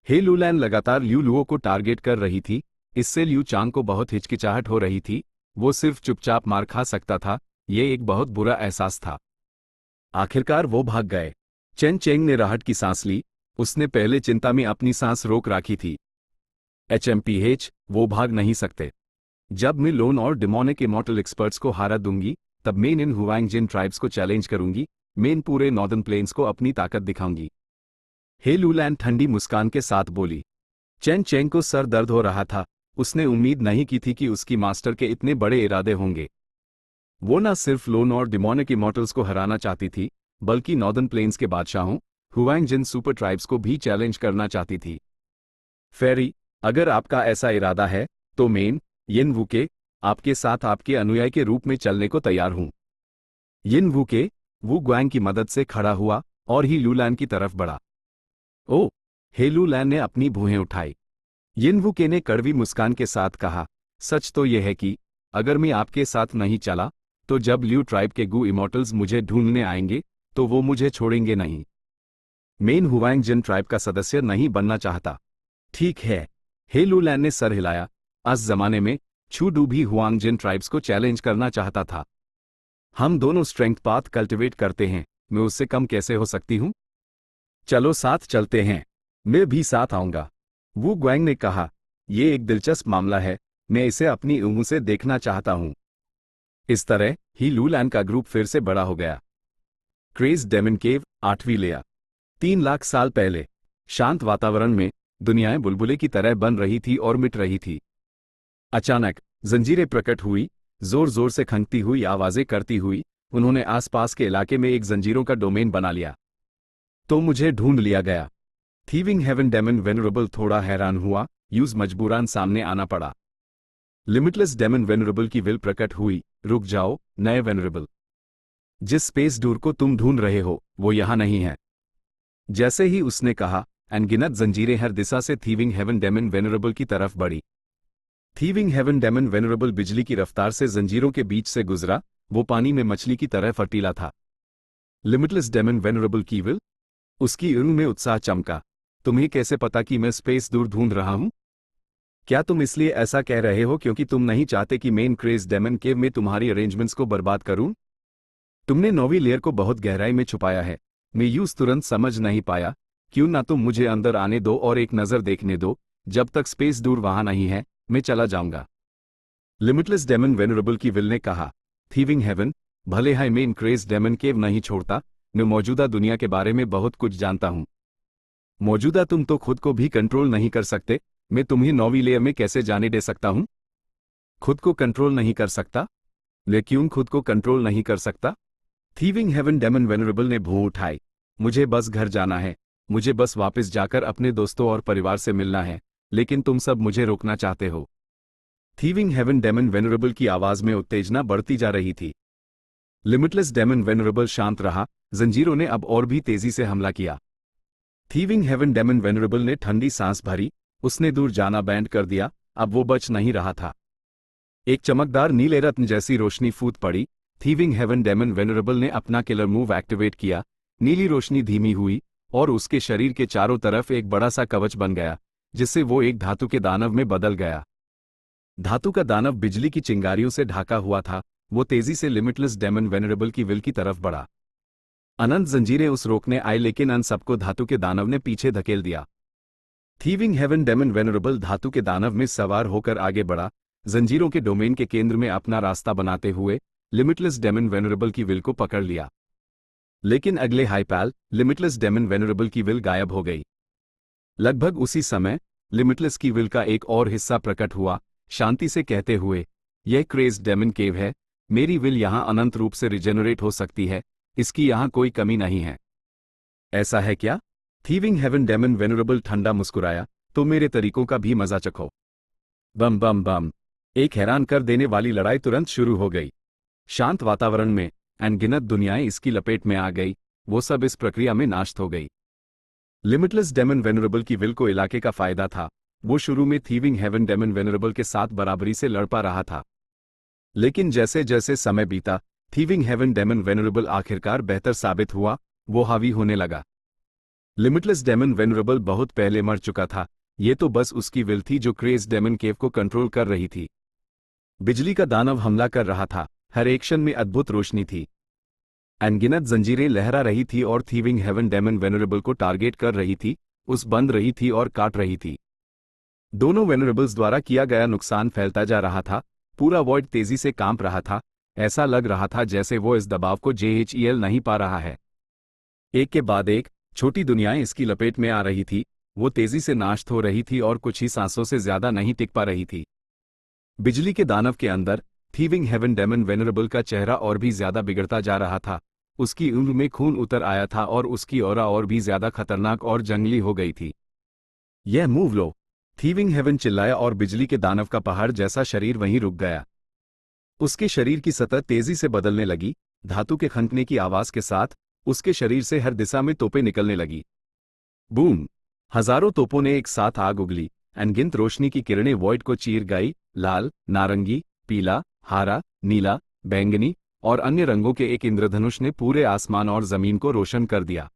हे लुलैन लगातार लिu लुओ को टारगेट कर रही थी, इससे लिu चांग को बहुत हिचकिचाहट हो रही थी। वो सिर्फ चुपचाप मार खा सकता था। ये एक बहुत बुरा एहसास था। आखिरकार वो भाग गए। चेन चेंग ने राहत की सांस ली। उसने पहले चिंता में अपनी सांस रोक रखी थी। HMPH, वो भाग नहीं सकते। जब मैं लोन और डिमोनिक इमॉर्टल एक्सपर्ट्स को हारा दूंगी, तब मैं इन हुआंगजिन ट्राइब्स को चैलेंज करूंगी। मैं इन पूरे नॉर्दर्न प्लेन्स को अपनी ताकत दिखाऊंगी। हे लुलैन ठंडी मुस्कान के साथ बोली। चेन चेंग को सर दर्द हो रहा था। उसने उम्मीद नहीं की थी कि उसकी मास्टर के इतने बड़े इरादे होंगे। वो न सिर्फ लोन और डिमोनिक इमॉर्टल्स को हराना चाहती थी, बल्कि नॉर्दर्न प्लेन्स के बादशाहों हुआंगजिन सुपर ट्राइब्स को भी चैलेंज करना चाहती थी। फेरी, अगर आपका ऐसा इरादा है तो मैं यिन वुके आपके साथ आपके अनुयायी के रूप में चलने को तैयार हूं। यिन वुके वु ग्वांग की मदद से खड़ा हुआ और ही लुलैन की तरफ बढ़ा। ओ, हे लुलैन ने अपनी भुहें उठाई। यिन वुके ने कड़वी मुस्कान के साथ कहा, सच तो यह है कि अगर मैं आपके साथ नहीं चला तो जब लिu ट्राइब के गु इमॉर्टल्स मुझे ढूंढने आएंगे तो वो मुझे छोड़ेंगे नहीं। मैं हुआंगजिन ट्राइब का सदस्य नहीं बनना चाहता। ठीक है, हे लुलैन ने सर हिलाया। आज जमाने में छू डू भी हुआंगजिन ट्राइब्स को चैलेंज करना चाहता था। हम दोनों स्ट्रेंथ पाथ कल्टिवेट करते हैं, मैं उससे कम कैसे हो सकती हूं? चलो साथ चलते हैं। मैं भी साथ आऊंगा, वु ग्वांग ने कहा। यह एक दिलचस्प मामला है, मैं इसे अपनी उंगली से देखना चाहता हूं। इस तरह ही लुलैन का ग्रुप फिर से बड़ा हो गया। क्रेज डेमन केव, 8वीं लेयर। 3 लाख साल पहले शांत वातावरण में दुनियाएं बुलबुले की तरह बन रही थी और मिट रही थी। अचानक जंजीरें प्रकट हुई, जोर जोर से खंगती हुई आवाजें करती हुई। उन्होंने आसपास के इलाके में एक जंजीरों का डोमेन बना लिया। तो मुझे ढूंढ लिया गया। थीविंग हेवन डेमन वेनरेबल थोड़ा हैरान हुआ। यूज मजबूरान सामने आना पड़ा। लिमिटलेस डेमन वेनरेबल की विल प्रकट हुई। रुक जाओ नए वेनरेबल, जिस स्पेस डूर को तुम ढूंढ रहे हो वो यहां नहीं है। जैसे ही उसने कहा, अनगिनत जंजीरें हर दिशा से थीविंग हेवन डेमन वेनरेबल की तरफ बढ़ी। थीविंग हेवन डेमन वेनरेबल बिजली की रफ्तार से जंजीरों के बीच से गुजरा। वो पानी में मछली की तरह फर्टीला था। लिमिटलेस डेमन वेनरेबल की विल, उसकी उंगली में उत्साह चमका। तुम्हें कैसे पता कि मैं स्पेस दूर ढूंढ रहा हूं? क्या तुम इसलिए ऐसा कह रहे हो क्योंकि तुम नहीं चाहते कि मेन क्रेज डेमन केव में तुम्हारी अरेंजमेंट्स को बर्बाद करूं? तुमने 9वीं लेयर को बहुत गहराई में छुपाया है। मैं यूज तुरंत समझ नहीं पाया। क्यों ना तुम मुझे अंदर आने दो और एक नजर देखने दो। जब तक स्पेस दूर वहां नहीं है, मैं चला जाऊंगा। लिमिटलेस डेमन वेनरेबल की विल ने कहा। थीविंग हेवन, भले ही मैं क्रेज डेमन केव नहीं छोड़ता, मैं मौजूदा दुनिया के बारे में बहुत कुछ जानता हूं। मौजूदा तुम तो खुद को भी कंट्रोल नहीं कर सकते, मैं तुम्हें 9वीं लेयर में कैसे जाने दे सकता हूं? खुद को कंट्रोल नहीं कर सकता? मैं क्यों खुद को कंट्रोल नहीं कर सकता? थीविंग हेवन डेमन वेनरेबल ने भूं उठाई। मुझे बस घर जाना है, मुझे बस वापस जाकर अपने दोस्तों और परिवार से मिलना है, लेकिन तुम सब मुझे रोकना चाहते हो। थीविंग हेवन डेमन वेनरेबल की आवाज में उत्तेजना बढ़ती जा रही थी। लिमिटलेस डेमन वेनरेबल शांत रहा। जंजीरों ने अब और भी तेजी से हमला किया। थीविंग हेवन डेमन वेनरेबल ने ठंडी सांस भरी। उसने दूर जाना बैंड कर दिया। अब वो बच नहीं रहा था। एक चमकदार नीले रत्न जैसी रोशनी फूट पड़ी। थीविंग हेवन डेमन वेनरेबल ने अपना किलर मूव एक्टिवेट किया। नीली रोशनी धीमी हुई और उसके शरीर के चारों तरफ एक बड़ा सा कवच बन गया, जिससे वो एक धातु के दानव में बदल गया। धातु का दानव बिजली की चिंगारियों से ढाका हुआ था। वो तेजी से लिमिटलेस डेमन वेनरेबल की विल की तरफ बढ़ा। अनंत जंजीरें उस रोकने आई, लेकिन अन सबको धातु के दानव ने पीछे धकेल दिया। थीविंग हेवन डेमन वेनरेबल धातु के दानव में सवार होकर आगे बढ़ा, जंजीरों के डोमेन के केंद्र में अपना रास्ता बनाते हुए लिमिटलेस डेमन वेनरेबल की विल को पकड़ लिया। लेकिन अगले हाइपैल लिमिटलेस डेमन वेनरेबल की विल गायब हो गई। लगभग उसी समय लिमिटलेस की विल का एक और हिस्सा प्रकट हुआ, शांति से कहते हुए, यह क्रेज डेमन केव है, मेरी विल यहां अनंत रूप से रिजेनरेट हो सकती है, इसकी यहां कोई कमी नहीं है। ऐसा है क्या? थीविंग हेवन डेमन वेनरेबल ठंडा मुस्कुराया, तो मेरे तरीकों का भी मजा चखो। बम बम बम। एक हैरान कर देने वाली लड़ाई तुरंत शुरू हो गई। शांत वातावरण में अनगिनत दुनियाएं इसकी लपेट में आ गई, वो सब इस प्रक्रिया में नाश हो गई। लिमिटलेस डेमन वेनरेबल की विल को इलाके का फायदा था, वो शुरू में थीविंग हेवन डेमन वेनरेबल के साथ बराबरी से लड़ पा रहा था। लेकिन जैसे जैसे समय बीता, थीविंग हेवन डेमन वेनरेबल आखिरकार बेहतर साबित हुआ, वो हावी होने लगा। लिमिटलेस डेमन वेनरेबल बहुत पहले मर चुका था, ये तो बस उसकी विल थी जो क्रेज डेमन केव को कंट्रोल कर रही थी। बिजली का दानव हमला कर रहा था, हर एक क्षण में अद्भुत रोशनी थी। अनगिनत जंजीरें लहरा रही थी और थीविंग हेवन डेमन वेनरेबल को टारगेट कर रही थी, उस बंध रही थी और काट रही थी। दोनों वेनरेबल्स द्वारा किया गया नुकसान फैलता जा रहा था, पूरा वॉइड तेजी से कांप रहा था, ऐसा लग रहा था जैसे वो इस दबाव को झेल नहीं पा रहा है। एक के बाद एक छोटी दुनियाएं इसकी लपेट में आ रही थी, वो तेजी से नाश हो रही थी और कुछ ही सांसों से ज्यादा नहीं टिक पा रही थी। बिजली के दानव के अंदर थीविंग हेवन डेमन वेनरेबल का चेहरा और भी ज्यादा बिगड़ता जा रहा था, उसकी उम्र में खून उतर आया था और उसकी ऑरा और भी ज्यादा खतरनाक और जंगली हो गई थी। यह मूव लो, थीविंग हेवन चिल्लाया और बिजली के दानव का पहाड़ जैसा शरीर वहीं रुक गया। उसके शरीर की सतह तेजी से बदलने लगी, धातु के खनकने की आवाज के साथ उसके शरीर से हर दिशा में तोपें निकलने लगी। बूम! हजारों तोपों ने एक साथ आग उगली, अनगिनत रोशनी की किरणें वॉइड को चीर गई, लाल, नारंगी, पीला, हरा, नीला, बैंगनी और अन्य रंगों के एक इंद्रधनुष ने पूरे आसमान और जमीन को रोशन कर दिया।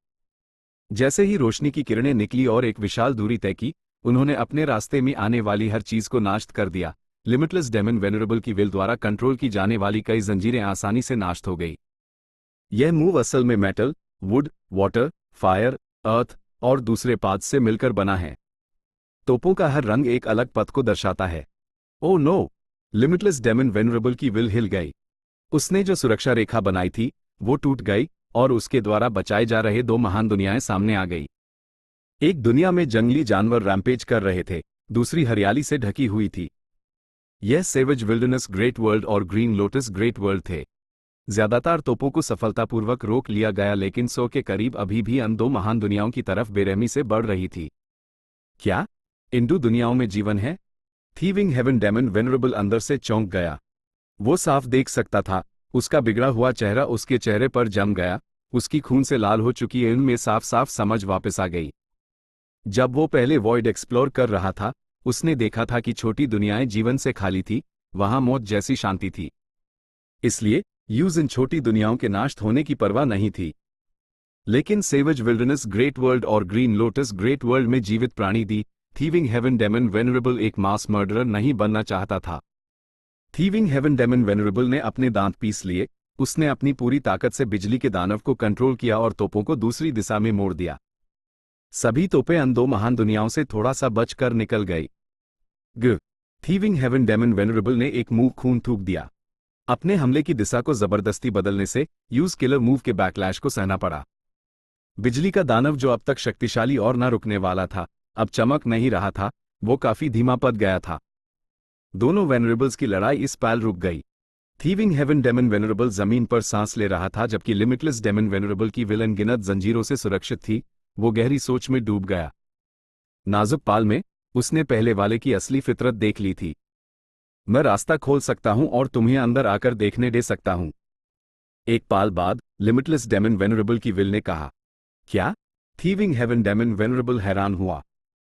जैसे ही रोशनी की किरणें निकली और एक विशाल दूरी तय की, उन्होंने अपने रास्ते में आने वाली हर चीज को नाश कर दिया। लिमिटलेस डेमन वेनरेबल की विल द्वारा कंट्रोल की जाने वाली कई जंजीरें आसानी से नाश हो गई। यह मूव असल में मेटल, वुड, वाटर, फायर, अर्थ और दूसरे पाथ से मिलकर बना है। तोपों का हर रंग एक अलग पथ को दर्शाता है। Oh no! Limitless demon venerable की विल हिल गई। उसने जो सुरक्षा रेखा बनाई थी वो टूट गई और उसके द्वारा बचाए जा रहे दो महान दुनियाएं सामने आ गई। एक दुनिया में जंगली जानवर रैम्पेज कर रहे थे, दूसरी हरियाली से ढकी हुई थी। यह सेवेज विल्डरनेस ग्रेट वर्ल्ड और ग्रीन लोटस ग्रेट वर्ल्ड थे। ज्यादातर तोपों को सफलतापूर्वक रोक लिया गया, लेकिन 100 के करीब अभी भी इन दो महान दुनियाओं की तरफ बेरहमी से बढ़ रही थी। क्या इन दो दुनियाओं में जीवन है? थीविंग हेवन डेमन वेनरेबल अंदर से चौंक गया। वो साफ देख सकता था, उसका बिगड़ा हुआ चेहरा उसके चेहरे पर जम गया, उसकी खून से लाल हो चुकी इन में साफ साफ समझ वापस आ गई। जब वो पहले वॉइड एक्सप्लोर कर रहा था, उसने देखा था कि छोटी दुनियाएं जीवन से खाली थी, वहां मौत जैसी शांति थी। इसलिए यूज इन छोटी दुनियाओं के नाश होने की परवाह नहीं थी। लेकिन सेवेज विल्डरनेस ग्रेट वर्ल्ड और ग्रीन लोटस ग्रेट वर्ल्ड में जीवित प्राणी दी। थीविंग हेवन डेमन वेनरेबल एक मास मर्डरर नहीं बनना चाहता था। थीविंग हेवन डेमन वेनरेबल ने अपने दांत पीस लिए, उसने अपनी पूरी ताकत से बिजली के दानव को कंट्रोल किया और तोपों को दूसरी दिशा में मोड़ दिया। सभी तोपें अन दो महान दुनियाओं से थोड़ा सा बच कर निकल गई। थीविंग हेवन डेमन वेनरेबल ने एक मूव खून थूक दिया। अपने हमले की दिशा को जबरदस्ती बदलने से यूज किलर मूव के बैकलैश को सहना पड़ा। बिजली का दानव जो अब तक शक्तिशाली और न रुकने वाला था, अब चमक नहीं रहा था, वो काफी धीमा पड़ गया था। दोनों वेनरेबल्स की लड़ाई इस पल रुक गई। थीविंग हेवन डेमन वेनरेबल जमीन पर सांस ले रहा था, जबकि लिमिटलेस डेमन वेनरेबल की विल अनगिनत जंजीरों से सुरक्षित थी। वो गहरी सोच में डूब गया। नाजुक पाल में उसने पहले वाले की असली फितरत देख ली थी। मैं रास्ता खोल सकता हूं और तुम्हें अंदर आकर देखने दे सकता हूं। एक पाल बाद लिमिटलेस डेमन वेनरेबल की विल ने कहा। क्या? थीविंग हेवन डेमन वेनरेबल हैरान हुआ,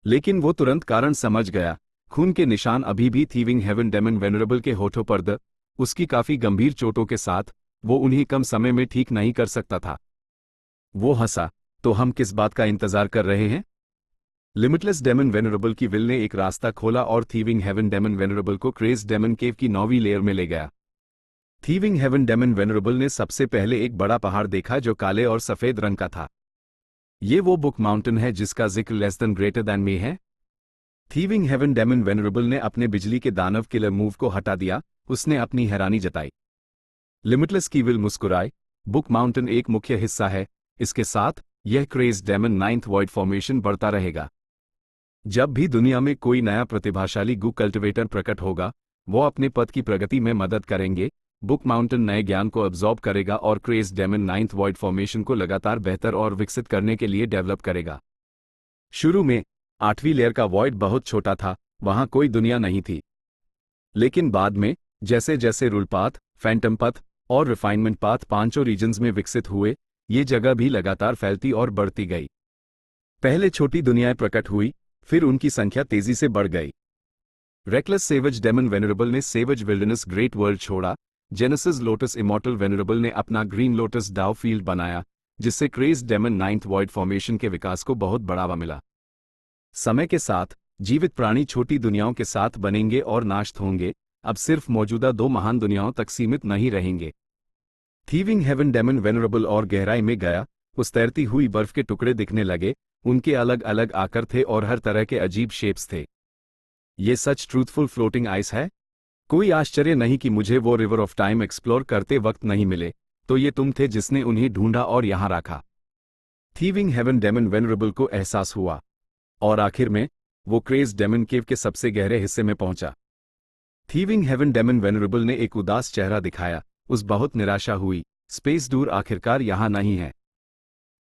लेकिन वो तुरंत कारण समझ गया। खून के निशान अभी भी थीविंग हेवन डेमन वेनरेबल के होठों पर उसकी काफी गंभीर चोटों के साथ, वो उन्हें कम समय में ठीक नहीं कर सकता था। वो हंसा, तो हम किस बात का इंतजार कर रहे हैं? लिमिटलेस डेमन वेनरेबल की विल ने एक रास्ता खोला और थीविंग हेवन डेमन वेनरेबल को क्रेज डेमन केव की 9वीं लेयर में ले गया। थीविंग हेवन डेमन वेनरेबल ने सबसे पहले एक बड़ा पहाड़ देखा जो काले और सफेद रंग का था। ये वो बुक माउंटेन है जिसका जिक्र लेस देन ग्रेटर देन में है, थीविंग हेवन डेमन वेनरेबल ने अपने बिजली के दानव किलर मूव को हटा दिया, उसने अपनी हैरानी जताई। लिमिटलेस कीविल मुस्कुराए, बुक माउंटेन एक मुख्य हिस्सा है, इसके साथ यह craze demon ninth void formation बढ़ता रहेगा। जब भी दुनिया में कोई नया प्रतिभाशाली गू कल्टिवेटर प्रकट होगा, वो अपने पद की प्रगति में मदद करेंगे। बुक माउंटेन नए ज्ञान को अब्जॉर्ब करेगा और craze demon ninth void formation को लगातार बेहतर और विकसित करने के लिए डेवलप करेगा। शुरू में 8वीं लेयर का वॉइड बहुत छोटा था, वहां कोई दुनिया नहीं थी। लेकिन बाद में जैसे जैसे रूल पाथ, फैंटम पथ और रिफाइनमेंट पाथ पांचों रीजन्स में विकसित हुए, ये जगह भी लगातार फैलती और बढ़ती गई। पहले छोटी दुनियाएं प्रकट हुई, फिर उनकी संख्या तेजी से बढ़ गई। रेकलेस सेवज डेमन वेनरेबल ने सेवज विल्डरनेस ग्रेट वर्ल्ड छोड़ा। जेनेसिस लोटस इमॉर्टल वेनरेबल ने अपना ग्रीन लोटस डाउ फील्ड बनाया, जिससे craze demon ninth void formation के विकास को बहुत बढ़ावा मिला। समय के साथ जीवित प्राणी छोटी दुनियाओं के साथ बनेंगे और नाश होंगे, अब सिर्फ मौजूदा 2 महान दुनियाओं तक सीमित नहीं रहेंगे। थीविंग हेवन डेमन वेनरेबल और गहराई में गया, उस तैरती हुई बर्फ के टुकड़े दिखने लगे, उनके अलग अलग आकार थे और हर तरह के अजीब शेप्स थे। ये सच ट्रूथफुल फ्लोटिंग आइस है? कोई आश्चर्य नहीं कि मुझे वो रिवर ऑफ टाइम एक्सप्लोर करते वक्त नहीं मिले, तो ये तुम थे जिसने उन्हें ढूंढा और यहां रखा। थीविंग हेवन डेमन वेनरेबल को एहसास हुआ, और आखिर में वो क्रेज डेमन केव के सबसे गहरे हिस्से में पहुंचा। थीविंग हेवन डेमन वेनरेबल ने एक उदास चेहरा दिखाया, उस बहुत निराशा हुई। स्पेस डूर आखिरकार यहां नहीं है।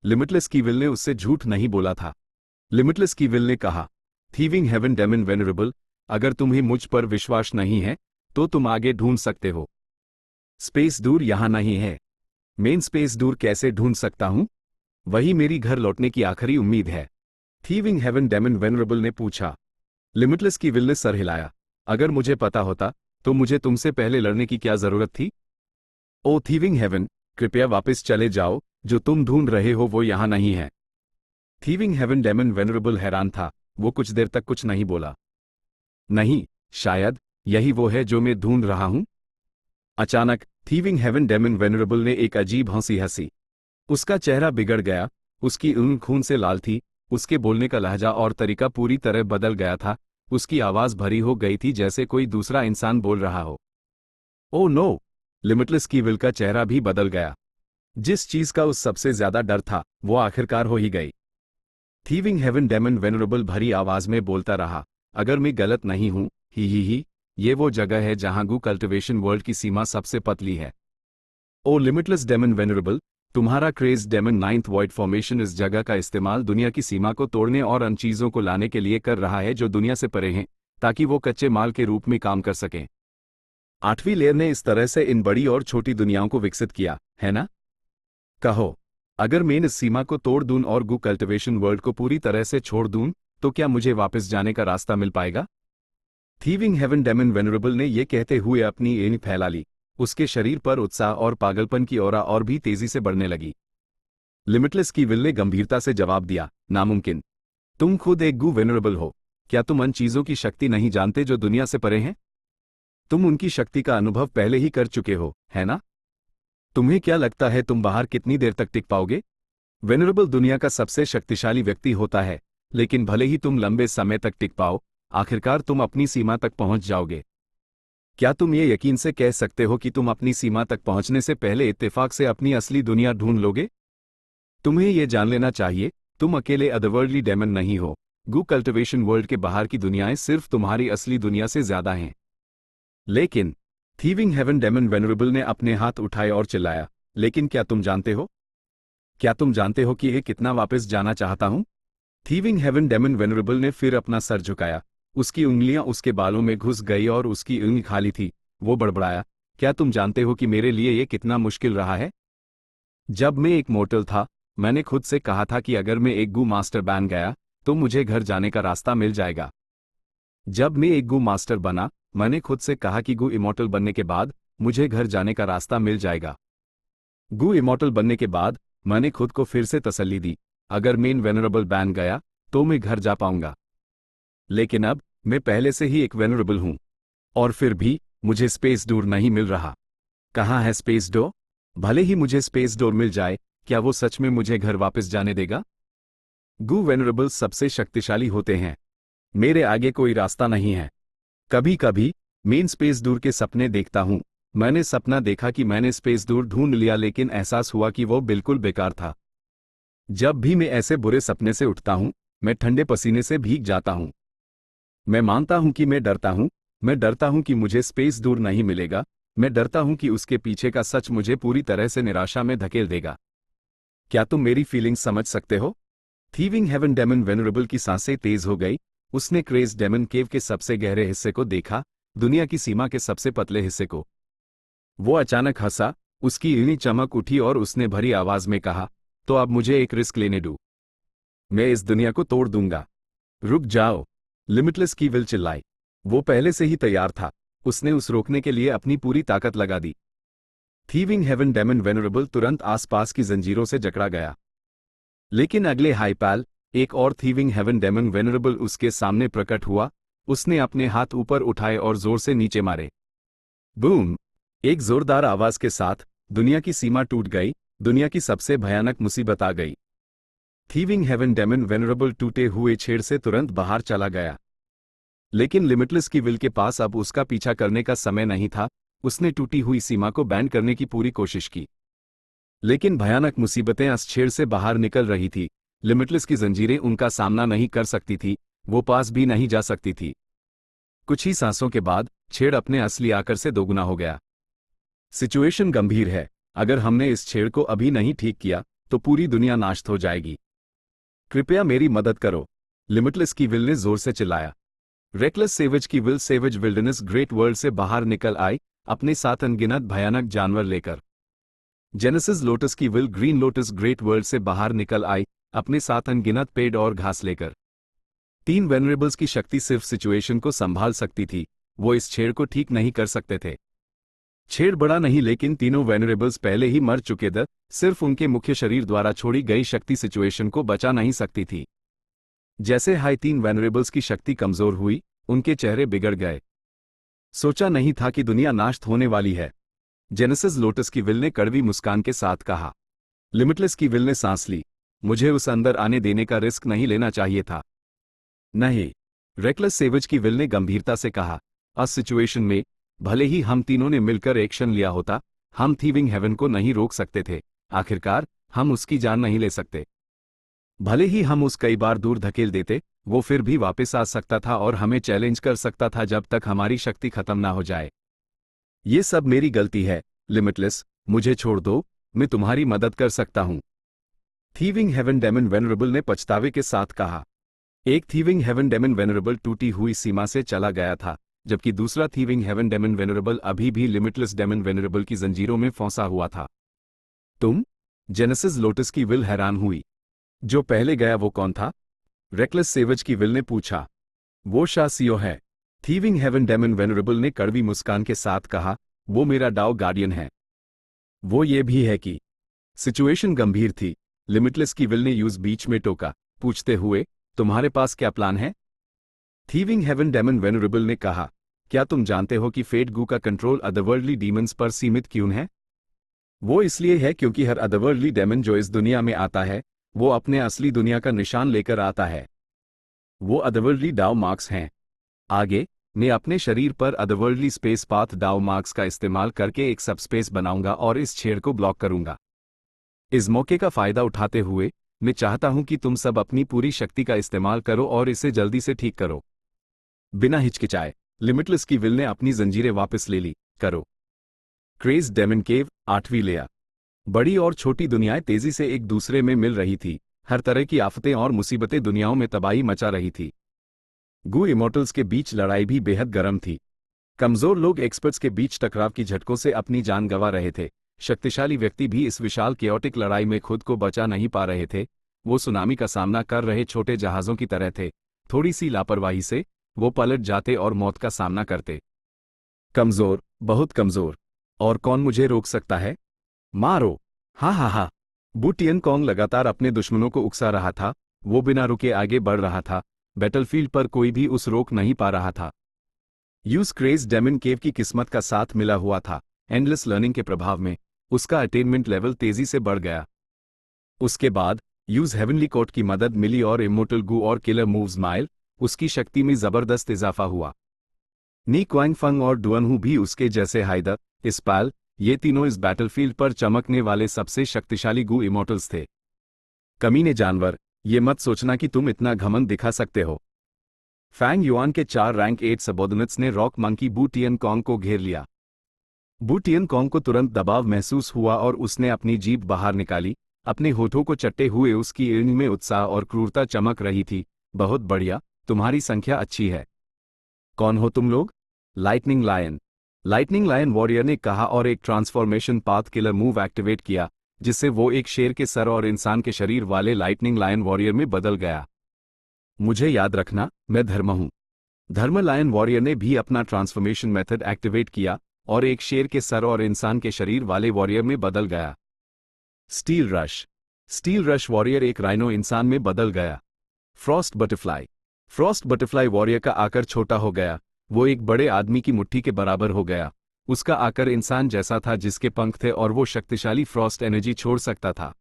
लिमिटलेस कीविल ने उससे झूठ नहीं बोला था। लिमिटलेस कीविल ने कहा, थीविंग हेवन डेमन वेनरेबल, अगर तुम्हें मुझ पर विश्वास नहीं है तो तुम आगे ढूंढ सकते हो। स्पेस डूर यहां नहीं है। मेन स्पेस डूर कैसे ढूंढ सकता हूं? वही मेरी घर लौटने की आखिरी उम्मीद है। थीविंग हेवन डेमन वेनरेबल ने पूछा। लिमिटलेस कीविल ने सर हिलाया, अगर मुझे पता होता तो मुझे तुमसे पहले लड़ने की क्या जरूरत थी? ओ थीविंग हेवन, कृपया वापस चले जाओ, जो तुम ढूंढ रहे हो वो यहां नहीं है। थीविंग हेवन डेमन वेनरेबल हैरान था, वो कुछ देर तक कुछ नहीं बोला। नहीं, शायद यही वो है जो मैं ढूंढ रहा हूं। अचानक थीविंग हेवन डेमन वेनरेबल ने एक अजीब हंसी हंसी। उसका चेहरा बिगड़ गया, उसकी ऊँख खून से लाल थी, उसके बोलने का लहजा और तरीका पूरी तरह बदल गया था, उसकी आवाज भरी हो गई थी जैसे कोई दूसरा इंसान बोल रहा हो। ओह नो! लिमिटलेस कीविल का चेहरा भी बदल गया। जिस चीज का उस सबसे ज्यादा डर था, वो आखिरकार हो ही गई। थीविंग हेवन डेमन वेनरेबल भरी आवाज में बोलता रहा, अगर मैं गलत नहीं हूं, ही, ये वो जगह है जहां गू कल्टिवेशन वर्ल्ड की सीमा सबसे पतली है। ओ लिमिटलेस डेमन वेनरेबल, तुम्हारा craze demon ninth void formation इस जगह का इस्तेमाल दुनिया की सीमा को तोड़ने और उन चीजों को लाने के लिए कर रहा है जो दुनिया से परे हैं, ताकि वो कच्चे माल के रूप में काम कर सकें। 8वीं लेयर ने इस तरह से इन बड़ी और छोटी दुनियाओं को विकसित किया, है ना? कहो, अगर मैं इस सीमा को तोड़ दूं और गू कल्टिवेशन वर्ल्ड को पूरी तरह से छोड़ दूं, तो क्या मुझे वापस जाने का रास्ता मिल पाएगा? थीविंग हेवन डेमन वेनरेबल ने यह कहते हुए अपनी एनी फैला ली। उसके शरीर पर उत्साह और पागलपन की ऑरा और भी तेजी से बढ़ने लगी। लिमिटलेस कीविल ने गंभीरता से जवाब दिया, नामुमकिन। तुम खुद एक गू वेनरेबल हो, क्या तुम उन चीजों की शक्ति नहीं जानते जो दुनिया से परे हैं? तुम उनकी शक्ति का अनुभव पहले ही कर चुके हो, है ना? तुम्हें क्या लगता है तुम बाहर कितनी देर तक टिक पाओगे? वेनरेबल दुनिया का सबसे शक्तिशाली व्यक्ति होता है, लेकिन भले ही तुम लंबे समय तक टिक पाओ, आखिरकार तुम अपनी सीमा तक पहुंच जाओगे। क्या तुम ये यकीन से कह सकते हो कि तुम अपनी सीमा तक पहुंचने से पहले इत्तेफाक से अपनी असली दुनिया ढूंढ लोगे? तुम्हें यह जान लेना चाहिए, तुम अकेले अदरवर्ल्डली डेमन नहीं हो। गू कल्टिवेशन वर्ल्ड के बाहर की दुनियाएं सिर्फ तुम्हारी असली दुनिया से ज्यादा हैं। लेकिन थीविंग हेवन डेमन वेनरेबल ने अपने हाथ उठाए और चिल्लाया, लेकिन क्या तुम जानते हो? क्या तुम जानते हो कि ये कितना वापस जाना चाहता हूं? थीविंग हेवन डेमन वेनरेबल ने फिर अपना सर झुकाया, उसकी उंगलियां उसके बालों में घुस गई और उसकी उंगली खाली थी। वो बड़बड़ाया, क्या तुम जानते हो कि मेरे लिए ये कितना मुश्किल रहा है? जब मैं एक मोर्टल था, मैंने खुद से कहा था कि अगर मैं एक गू मास्टर बन गया तो मुझे घर जाने का रास्ता मिल जाएगा। जब मैं एक गू मास्टर बना, मैंने खुद से कहा कि गू इमॉर्टल बनने के बाद मुझे घर जाने का रास्ता मिल जाएगा। गू इमॉर्टल बनने के बाद मैंने खुद को फिर से तसल्ली दी, अगर मैं वेनरेबल बन गया तो मैं घर जा पाऊंगा। लेकिन अब मैं पहले से ही एक वेनरेबल हूं, और फिर भी मुझे स्पेस डोर नहीं मिल रहा। कहाँ है स्पेस डोर? भले ही मुझे स्पेस डोर मिल जाए, क्या वो सच में मुझे घर वापस जाने देगा? गू वेनरेबल सबसे शक्तिशाली होते हैं। मेरे आगे कोई रास्ता नहीं है। कभी कभी मैं स्पेस दूर के सपने देखता हूँ। मैंने सपना देखा कि मैंने स्पेस दूर ढूंढ लिया, लेकिन एहसास हुआ कि वो बिल्कुल बेकार था। जब भी मैं ऐसे बुरे सपने से उठता हूँ, मैं ठंडे पसीने से भीग जाता हूँ। मैं मानता हूँ कि मैं डरता हूँ। मैं डरता हूँ कि मुझे स्पेस दूर नहीं मिलेगा। मैं डरता हूँ कि उसके पीछे का सच मुझे पूरी तरह से निराशा में धकेल देगा। क्या तुम मेरी फीलिंग्स समझ सकते हो? थीविंग हेवन डेमन वेनरेबल की सांसें तेज हो गई। उसने क्रेज डेमन केव के सबसे गहरे हिस्से को देखा, दुनिया की सीमा के सबसे पतले हिस्से को। वो अचानक हंसा, उसकी ईनी चमक उठी और उसने भरी आवाज में कहा, तो अब मुझे एक रिस्क लेने दो। मैं इस दुनिया को तोड़ दूंगा। रुक जाओ, लिमिटलेस की विल चिल्लाई। वो पहले से ही तैयार था। उसने उस रोकने के लिए अपनी पूरी ताकत लगा दी। थीविंग हेवन डेमन वेनरेबल तुरंत आसपास की जंजीरों से जकड़ा गया। लेकिन अगले हाईपैल, एक और थीविंग हेवन डेमन वेनरेबल उसके सामने प्रकट हुआ। उसने अपने हाथ ऊपर उठाए और जोर से नीचे मारे। बूम! एक जोरदार आवाज के साथ दुनिया की सीमा टूट गई। दुनिया की सबसे भयानक मुसीबत आ गई। थीविंग हेवन डेमन वेनरेबल टूटे हुए छेड़ से तुरंत बाहर चला गया। लेकिन लिमिटलेस की विल के पास अब उसका पीछा करने का समय नहीं था। उसने टूटी हुई सीमा को बैंड करने की पूरी कोशिश की। लेकिन भयानक मुसीबतें इस छेड़ से बाहर निकल रही थी। लिमिटलेस की जंजीरें उनका सामना नहीं कर सकती थी। वो पास भी नहीं जा सकती थी। कुछ ही सांसों के बाद छेड़ अपने असली आकार से दोगुना हो गया। सिचुएशन गंभीर है। अगर हमने इस छेड़ को अभी नहीं ठीक किया तो पूरी दुनिया नाश हो जाएगी। कृपया मेरी मदद करो, लिमिटलेस की विल ने जोर से चिल्लाया। रेकलेस सेवेज की will savage wilderness great world से बाहर निकल आई, अपने साथ अनगिनत भयानक जानवर लेकर। जेनेसिस लोटस की will green lotus great world से बाहर निकल आई, अपने साथ अनगिनत पेड़ और घास लेकर। तीन वेनरेबल्स की शक्ति सिर्फ सिचुएशन को संभाल सकती थी। वो इस छेड़ को ठीक नहीं कर सकते थे। छेड़ बड़ा नहीं, लेकिन तीनों वेनरेबल्स पहले ही मर चुके थे। सिर्फ उनके मुख्य शरीर द्वारा छोड़ी गई शक्ति सिचुएशन को बचा नहीं सकती थी। जैसे हाई तीन वेनरेबल्स की शक्ति कमजोर हुई, उनके चेहरे बिगड़ गए। सोचा नहीं था कि दुनिया नाश होने वाली है, जेनेसिस लोटस की विल ने कड़वी मुस्कान के साथ कहा। लिमिटलेस की विल ने सांस ली। मुझे उस अंदर आने देने का रिस्क नहीं लेना चाहिए था। नहीं, रेकलेस सेवेज की विल ने गंभीरता से कहा। इस सिचुएशन में भले ही हम तीनों ने मिलकर एक्शन लिया होता, हम थीविंग हेवन को नहीं रोक सकते थे। आखिरकार हम उसकी जान नहीं ले सकते। भले ही हम उस कई बार दूर धकेल देते, वो फिर भी वापस आ सकता था और हमें चैलेंज कर सकता था जब तक हमारी शक्ति खत्म ना हो जाए। ये सब मेरी गलती है, लिमिटलेस, मुझे छोड़ दो, मैं तुम्हारी मदद कर सकता हूं। थीविंग हेवन डेमन वेनरेबल ने पछतावे के साथ कहा। एक थीविंग हेवन डेमन वेनरेबल टूटी हुई सीमा से चला गया था, जबकि दूसरा थीविंग हेवन डेमन वेनरेबल अभी भी लिमिटलेस डेमन वेनरेबल की जंजीरों में फंसा हुआ था। तुम? जेनेसिस लोटस की विल हैरान हुई। जो पहले गया वो कौन था? रेकलेस सेवेज की विल ने पूछा। वो शासियो है, थीविंग हेवन डेमन वेनरेबल ने कड़वी मुस्कान के साथ कहा। वो मेरा डाओ गार्डियन है। वो ये भी है कि सिचुएशन गंभीर थी। लिमिटलेस की विल ने यूज बीच में टोका, पूछते हुए, तुम्हारे पास क्या प्लान है? थीविंग हेवन डेमन वेनरेबल ने कहा, क्या तुम जानते हो कि फेट गू का कंट्रोल अदरवर्ल्डली डीमंस पर सीमित क्यों है? वो इसलिए है क्योंकि हर अदरवर्ल्डली डेमन जो इस दुनिया में आता है, वो अपने असली दुनिया का निशान लेकर आता है। वो अदरवर्ल्डली डाउ मार्क्स हैं। आगे मैं अपने शरीर पर अदरवर्ल्डली स्पेस पाथ डाउ मार्क्स का इस्तेमाल करके एक सबस्पेस बनाऊंगा और इस छेड़ को ब्लॉक करूंगा। इस मौके का फायदा उठाते हुए मैं चाहता हूं कि तुम सब अपनी पूरी शक्ति का इस्तेमाल करो और इसे जल्दी से ठीक करो। बिना हिचकिचाए, लिमिटलेस की विल ने अपनी जंजीरें वापस ले ली। करो। क्रेज डेमन केव, 8वीं लेयर। बड़ी और छोटी दुनियाएं तेजी से एक दूसरे में मिल रही थी। हर तरह की आफतें और मुसीबतें दुनियाओं में तबाही मचा रही थी। गू इमोर्टल्स के बीच लड़ाई भी बेहद गर्म थी। कमजोर लोग एक्सपर्ट्स के बीच टकराव की झटकों से अपनी जान गंवा रहे थे। शक्तिशाली व्यक्ति भी इस विशाल केओटिक लड़ाई में खुद को बचा नहीं पा रहे थे। वो सुनामी का सामना कर रहे छोटे जहाजों की तरह थे। थोड़ी सी लापरवाही से वो पलट जाते और मौत का सामना करते। कमजोर, बहुत कमजोर। और कौन मुझे रोक सकता है? मारो! हा हा हा! बू टियनकॉन्ग लगातार अपने दुश्मनों को उकसा रहा था। वो बिना रुके आगे बढ़ रहा था। बैटलफील्ड पर कोई भी उस रोक नहीं पा रहा था। यूज क्रेज डेमन केव की किस्मत का साथ मिला हुआ था। एंडलेस लर्निंग के प्रभाव में उसका अटेनमेंट लेवल तेजी से बढ़ गया। उसके बाद यूज हेवनली कोर्ट की मदद मिली और इमोर्टल गू और किलर मूव्स माइल उसकी शक्ति में जबरदस्त इजाफा हुआ। नी क्वांगफंग और डुअनहू भी उसके जैसे हाइदर, इस्पाल, ये तीनों इस बैटलफील्ड पर चमकने वाले सबसे शक्तिशाली गु इमोर्टल्स थे। कमीने जानवर, ये मत सोचना कि तुम इतना घमंड दिखा सकते हो। फैंग युआन के 4 रैंक 8 सबॉर्डिनेट्स ने रॉक मंकी बू टियनकॉन्ग को घेर लिया। बू टियनकॉन्ग को तुरंत दबाव महसूस हुआ और उसने अपनी जीभ बाहर निकाली। अपने होठों को चट्टे हुए उसकी ईर्ण में उत्साह और क्रूरता चमक रही थी। बहुत बढ़िया, तुम्हारी संख्या अच्छी है। कौन हो तुम लोग? लाइटनिंग लायन वॉरियर ने कहा और एक transformation path killer move activate किया, जिससे वो एक शेर के सर और इंसान के शरीर वाले लाइटनिंग लायन वॉरियर में बदल गया। मुझे याद रखना, मैं धर्म हूं। धर्म लायन वॉरियर ने भी अपना ट्रांसफॉर्मेशन मेथड एक्टिवेट किया और एक शेर के सर और इंसान के शरीर वाले वॉरियर में बदल गया। स्टील रश वॉरियर एक राइनो इंसान में बदल गया। फ्रॉस्ट बटरफ्लाई वॉरियर का आकार छोटा हो गया। वो एक बड़े आदमी की मुट्ठी के बराबर हो गया। उसका आकार इंसान जैसा था जिसके पंख थे और वो शक्तिशाली फ्रॉस्ट एनर्जी छोड़ सकता था।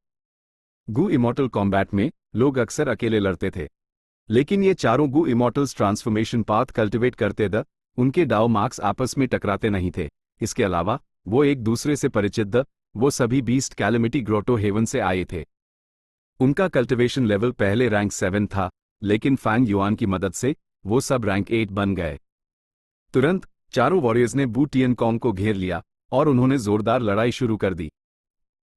गु इमॉर्टल कॉम्बैट में लोग अक्सर अकेले लड़ते थे, लेकिन ये चारों गु इमॉर्टल्स ट्रांसफॉर्मेशन पाथ कल्टिवेट करते थे। उनके डाओ मार्क्स आपस में टकराते नहीं थे। इसके अलावा वो एक दूसरे से परिचित थे। वो सभी बीस्ट कैलेमिटी ग्रोटो हेवन से आए थे। उनका कल्टिवेशन लेवल पहले रैंक 7 था, लेकिन फैंग युआन की मदद से वो सब रैंक 8 बन गए। तुरंत चारों वॉरियर्स ने बू टियनकॉन्ग को घेर लिया और उन्होंने जोरदार लड़ाई शुरू कर दी।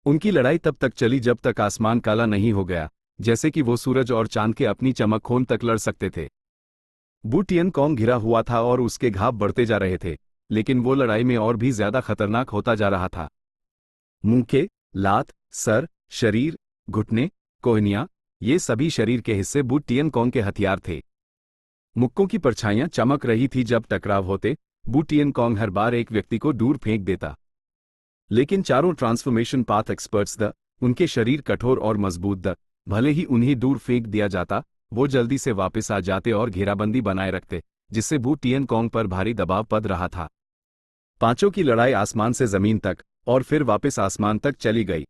उनकी लड़ाई तब तक चली जब तक आसमान काला नहीं हो गया, जैसे कि वो सूरज और चांद के अपनी चमक खोन तक लड़ सकते थे। बू टियनकॉन्ग घिरा हुआ था और उसके घाव बढ़ते जा रहे थे, लेकिन वो लड़ाई में और भी ज्यादा खतरनाक होता जा रहा था। मुंह, लात, सर, शरीर, घुटने, कोहनियां, ये सभी शरीर के हिस्से बू टियनकॉन्ग के हथियार थे। मुक्कों की परछाइयां चमक रही थी जब टकराव होते। बू टियनकॉन्ग हर बार एक व्यक्ति को दूर फेंक देता, लेकिन चारों ट्रांसफॉर्मेशन पाथ एक्सपर्ट्स द उनके शरीर कठोर और मजबूत द भले ही उन्हें दूर फेंक दिया जाता, वो जल्दी से वापस आ जाते और घेराबंदी बनाए रखते, जिससे बू टियनकॉन्ग पर भारी दबाव पड़ रहा था। पांचों की लड़ाई आसमान से जमीन तक और फिर वापस आसमान तक चली गई।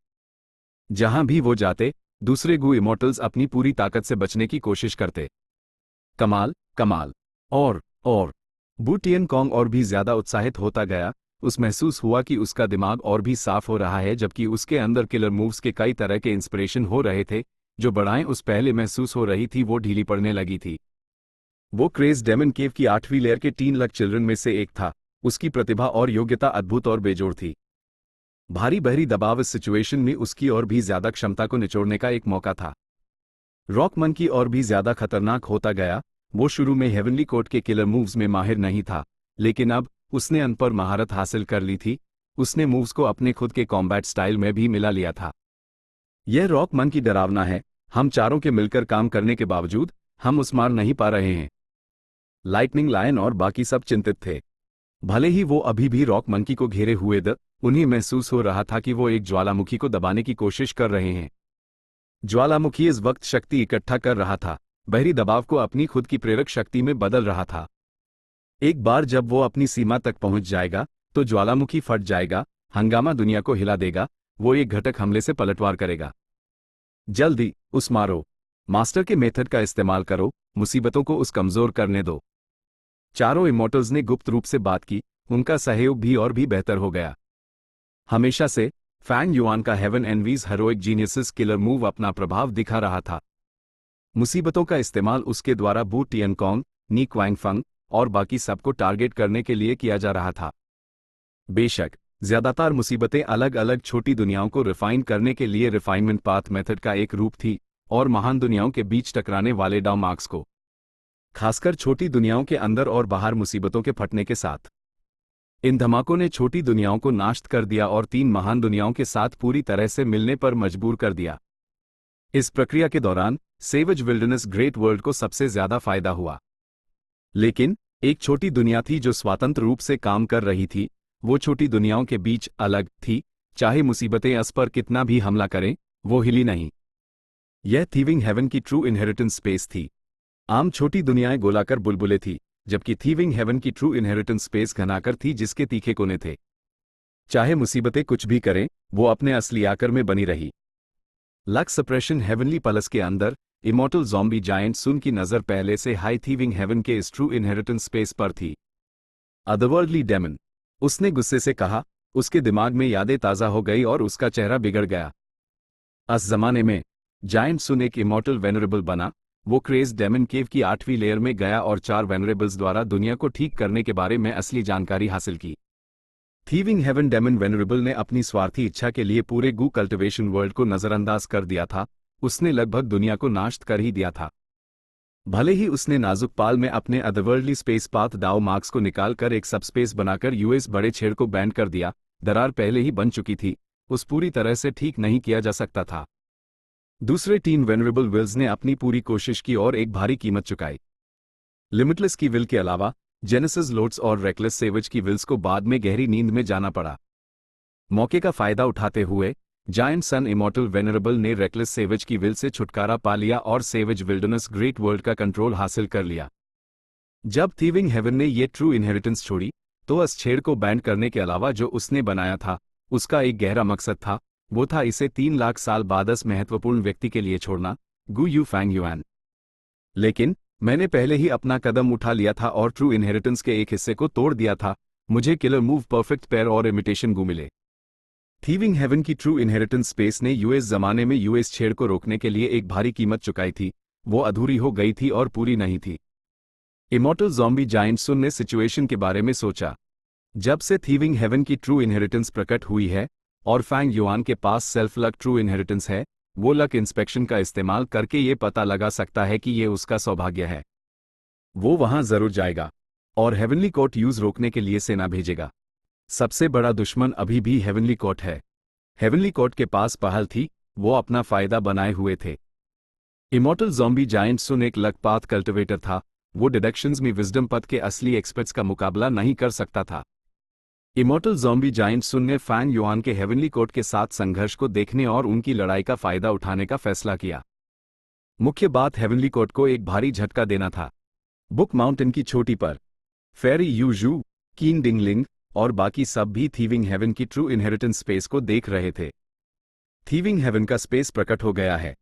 जहां भी वो जाते, दूसरे गु इमॉर्टल्स अपनी पूरी ताकत से बचने की कोशिश करते। कमाल और बू टियनकॉन्ग और भी ज्यादा उत्साहित होता गया। उस महसूस हुआ कि उसका दिमाग और भी साफ हो रहा है, जबकि उसके अंदर किलर मूव्स के कई तरह के इंस्पिरेशन हो रहे थे। जो बढ़ाएं उस पहले महसूस हो रही थी वो ढीली पड़ने लगी थी। वो क्रेज डेमन केव की 8वीं लेयर के 3 लाख चिल्ड्रन में से एक था। उसकी प्रतिभा और योग्यता अद्भुत और बेजोड़ थी। भारी बहरी दबाव इस सिचुएशन में उसकी और भी ज्यादा क्षमता को निचोड़ने का एक मौका था। रॉक मंकी और भी ज्यादा खतरनाक होता गया। वो शुरू में हेवनली कोर्ट के किलर मूव्स में माहिर नहीं था, लेकिन अब उसने अन पर महारत हासिल कर ली थी। उसने मूव्स को अपने खुद के कॉम्बैट स्टाइल में भी मिला लिया था। यह रॉक मंकी डरावना है। हम चारों के मिलकर काम करने के बावजूद हम उस मार नहीं पा रहे हैं। लाइटनिंग लायन और बाकी सब चिंतित थे। भले ही वो अभी भी रॉक मंकी को घेरे हुए थे, उन्हें महसूस हो रहा था कि वो एक ज्वालामुखी को दबाने की कोशिश कर रहे हैं। ज्वालामुखी इस वक्त शक्ति इकट्ठा कर रहा था, बहरी दबाव को अपनी खुद की प्रेरक शक्ति में बदल रहा था। एक बार जब वो अपनी सीमा तक पहुंच जाएगा तो ज्वालामुखी फट जाएगा, हंगामा दुनिया को हिला देगा। वो एक घटक हमले से पलटवार करेगा। जल्दी उस मारो। मास्टर के मेथड का इस्तेमाल करो, मुसीबतों को उस कमजोर करने दो। चारों इमॉर्टल्स ने गुप्त रूप से बात की। उनका सहयोग भी और भी बेहतर हो गया। हमेशा से फैंग युआन का heaven envies heroic geniuses killer move अपना प्रभाव दिखा रहा था। मुसीबतों का इस्तेमाल उसके द्वारा बू टियनकॉन्ग, नी क्वांगफंग और बाकी सबको टारगेट करने के लिए किया जा रहा था। बेशक ज्यादातर मुसीबतें अलग अलग छोटी दुनियाओं को रिफाइन करने के लिए रिफाइनमेंट पाथ मेथड का एक रूप थी, और महान दुनियाओं के बीच टकराने वाले डाउ मार्क्स को, खासकर छोटी दुनियाओं के अंदर और बाहर मुसीबतों के फटने के साथ। इन धमाकों ने छोटी दुनियाओं को नाश्त कर दिया और 3 महान दुनियाओं के साथ पूरी तरह से मिलने पर मजबूर कर दिया। इस प्रक्रिया के दौरान सेवज विल्डरनेस ग्रेट वर्ल्ड को सबसे ज्यादा फायदा हुआ। लेकिन एक छोटी दुनिया थी जो स्वतंत्र रूप से काम कर रही थी। वो छोटी दुनियाओं के बीच अलग थी। चाहे मुसीबतें उस पर कितना भी हमला करें, वो हिली नहीं। यह थीविंग हेवन की ट्रू इनहेरिटेंस स्पेस थी। आम छोटी दुनियाएं गोलाकार बुलबुले थी, जबकि थीविंग हेवन की ट्रू इनहेरिटेंस स्पेस घनाकर थी जिसके तीखे कोने थे। चाहे मुसीबतें कुछ भी करें, वो अपने असली आकार में बनी रही। लक्स सप्रेशन हेवनली पैलेस के अंदर इमॉर्टल ज़ॉम्बी जायंट सुन की नज़र पहले से हाई थीविंग हेवन के इस ट्रू इनहेरिटेंस स्पेस पर थी। अदरवर्ल्डली डेमन, उसने गुस्से से कहा। उसके दिमाग में यादें ताज़ा हो गई और उसका चेहरा बिगड़ गया। उस जमाने में जायंट सुन एक इमॉर्टल वेनरेबल बना। वो क्रेज डेमन केव की 8वीं लेयर में गया और 4 वेनरेबल्स द्वारा दुनिया को ठीक करने के बारे में असली जानकारी हासिल की। थीविंग हेवन डेमन वेनरेबल ने अपनी स्वार्थी इच्छा के लिए पूरे गू कल्टिवेशन वर्ल्ड को नजरअंदाज कर दिया था। उसने लगभग दुनिया को नाश कर ही दिया था। भले ही उसने नाजुक पाल में अपने अदरवर्ल्डली स्पेस पाथ डाउ मार्क्स को निकालकर एक सबस्पेस बनाकर यूएस बड़े छेड़ को बैंड कर दिया, दरार पहले ही बन चुकी थी, उस पूरी तरह से ठीक नहीं किया जा सकता था। दूसरे 3 वेनरेबल विल्स ने अपनी पूरी कोशिश की और एक भारी कीमत चुकाई। लिमिटलेस की विल के अलावा जेनेसिस लोड्स और रेकलेस सेवेज की विल्स को बाद में गहरी नींद में जाना पड़ा। मौके का फायदा उठाते हुए जायंट सन इमॉर्टल वेनरेबल ने रेकलेस सेवेज की विल से छुटकारा पा लिया और सेवेज विल्डरनेस ग्रेट वर्ल्ड का कंट्रोल हासिल कर लिया। जब थीविंग हेवन ने ये ट्रू इनहेरिटेंस छोड़ी तो उस छेड़ को बैंड करने के अलावा जो उसने बनाया था उसका एक गहरा मकसद था। वो था इसे 3 लाख साल बाद इस महत्वपूर्ण व्यक्ति के लिए छोड़ना, गु यू फैंग युआन। लेकिन मैंने पहले ही अपना कदम उठा लिया था और ट्रू इनहेरिटेंस के एक हिस्से को तोड़ दिया था। मुझे किलर मूव, परफेक्ट पेयर और इमिटेशन गु मिले। थीविंग हेवन की ट्रू इनहेरिटेंस स्पेस ने यूएस जमाने में यूएस छेड़ को रोकने के लिए एक भारी कीमत चुकाई थी। वो अधूरी हो गई थी और पूरी नहीं थी। इमॉर्टल ज़ॉम्बी जायंट सुन ने सिचुएशन के बारे में सोचा। जब से थीविंग हेवन की ट्रू इनहेरिटेंस प्रकट हुई है और फैंग युआन के पास सेल्फ लक ट्रू इनहेरिटेंस है, वो लक इंस्पेक्शन का इस्तेमाल करके ये पता लगा सकता है कि ये उसका सौभाग्य है। वो वहां जरूर जाएगा और हेवनली कोर्ट यूज रोकने के लिए सेना भेजेगा। सबसे बड़ा दुश्मन अभी भी हेवनली कोर्ट है। हेवनली कोर्ट के पास पहल थी, वो अपना फायदा बनाए हुए थे। इमॉर्टल ज़ॉम्बी जायंट सुन एक लक पाथ कल्टिवेटर था। वो डिडक्शंस में विजडम पथ के असली एक्सपर्ट्स का मुकाबला नहीं कर सकता था। इमॉर्टल ज़ॉम्बी जायंट सुन ने फैंग युआन के हेवनली कोर्ट के साथ संघर्ष को देखने और उनकी लड़ाई का फायदा उठाने का फैसला किया। मुख्य बात हेवनली कोर्ट को एक भारी झटका देना था। बुक माउंटेन की चोटी पर फेरी यू जू, कीन डिंगलिंग और बाकी सब भी थीविंग हेवन की ट्रू इनहेरिटेंस स्पेस को देख रहे थे। थीविंग हेवन का स्पेस प्रकट हो गया है।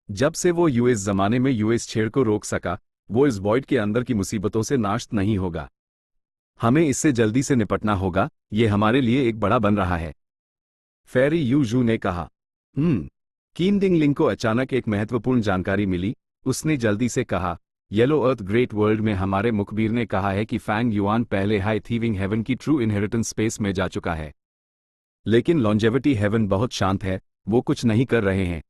जब से वो यूएस जमाने में यूएस छेड़ को रोक सका, वो इस वॉइड के अंदर की मुसीबतों से नाश नहीं होगा। हमें इससे जल्दी से निपटना होगा, ये हमारे लिए एक बड़ा बन रहा है, फेरी यू जू ने कहा। कीन डिंगलिंग को अचानक एक महत्वपूर्ण जानकारी मिली। उसने जल्दी से कहा, येलो अर्थ ग्रेट वर्ल्ड में हमारे मुखबिर ने कहा है कि फैंग युआन पहले हाई थीविंग हेवन की ट्रू इनहेरिटेंस स्पेस में जा चुका है। लेकिन लॉन्जेविटी हेवन बहुत शांत है, वो कुछ नहीं कर रहे हैं।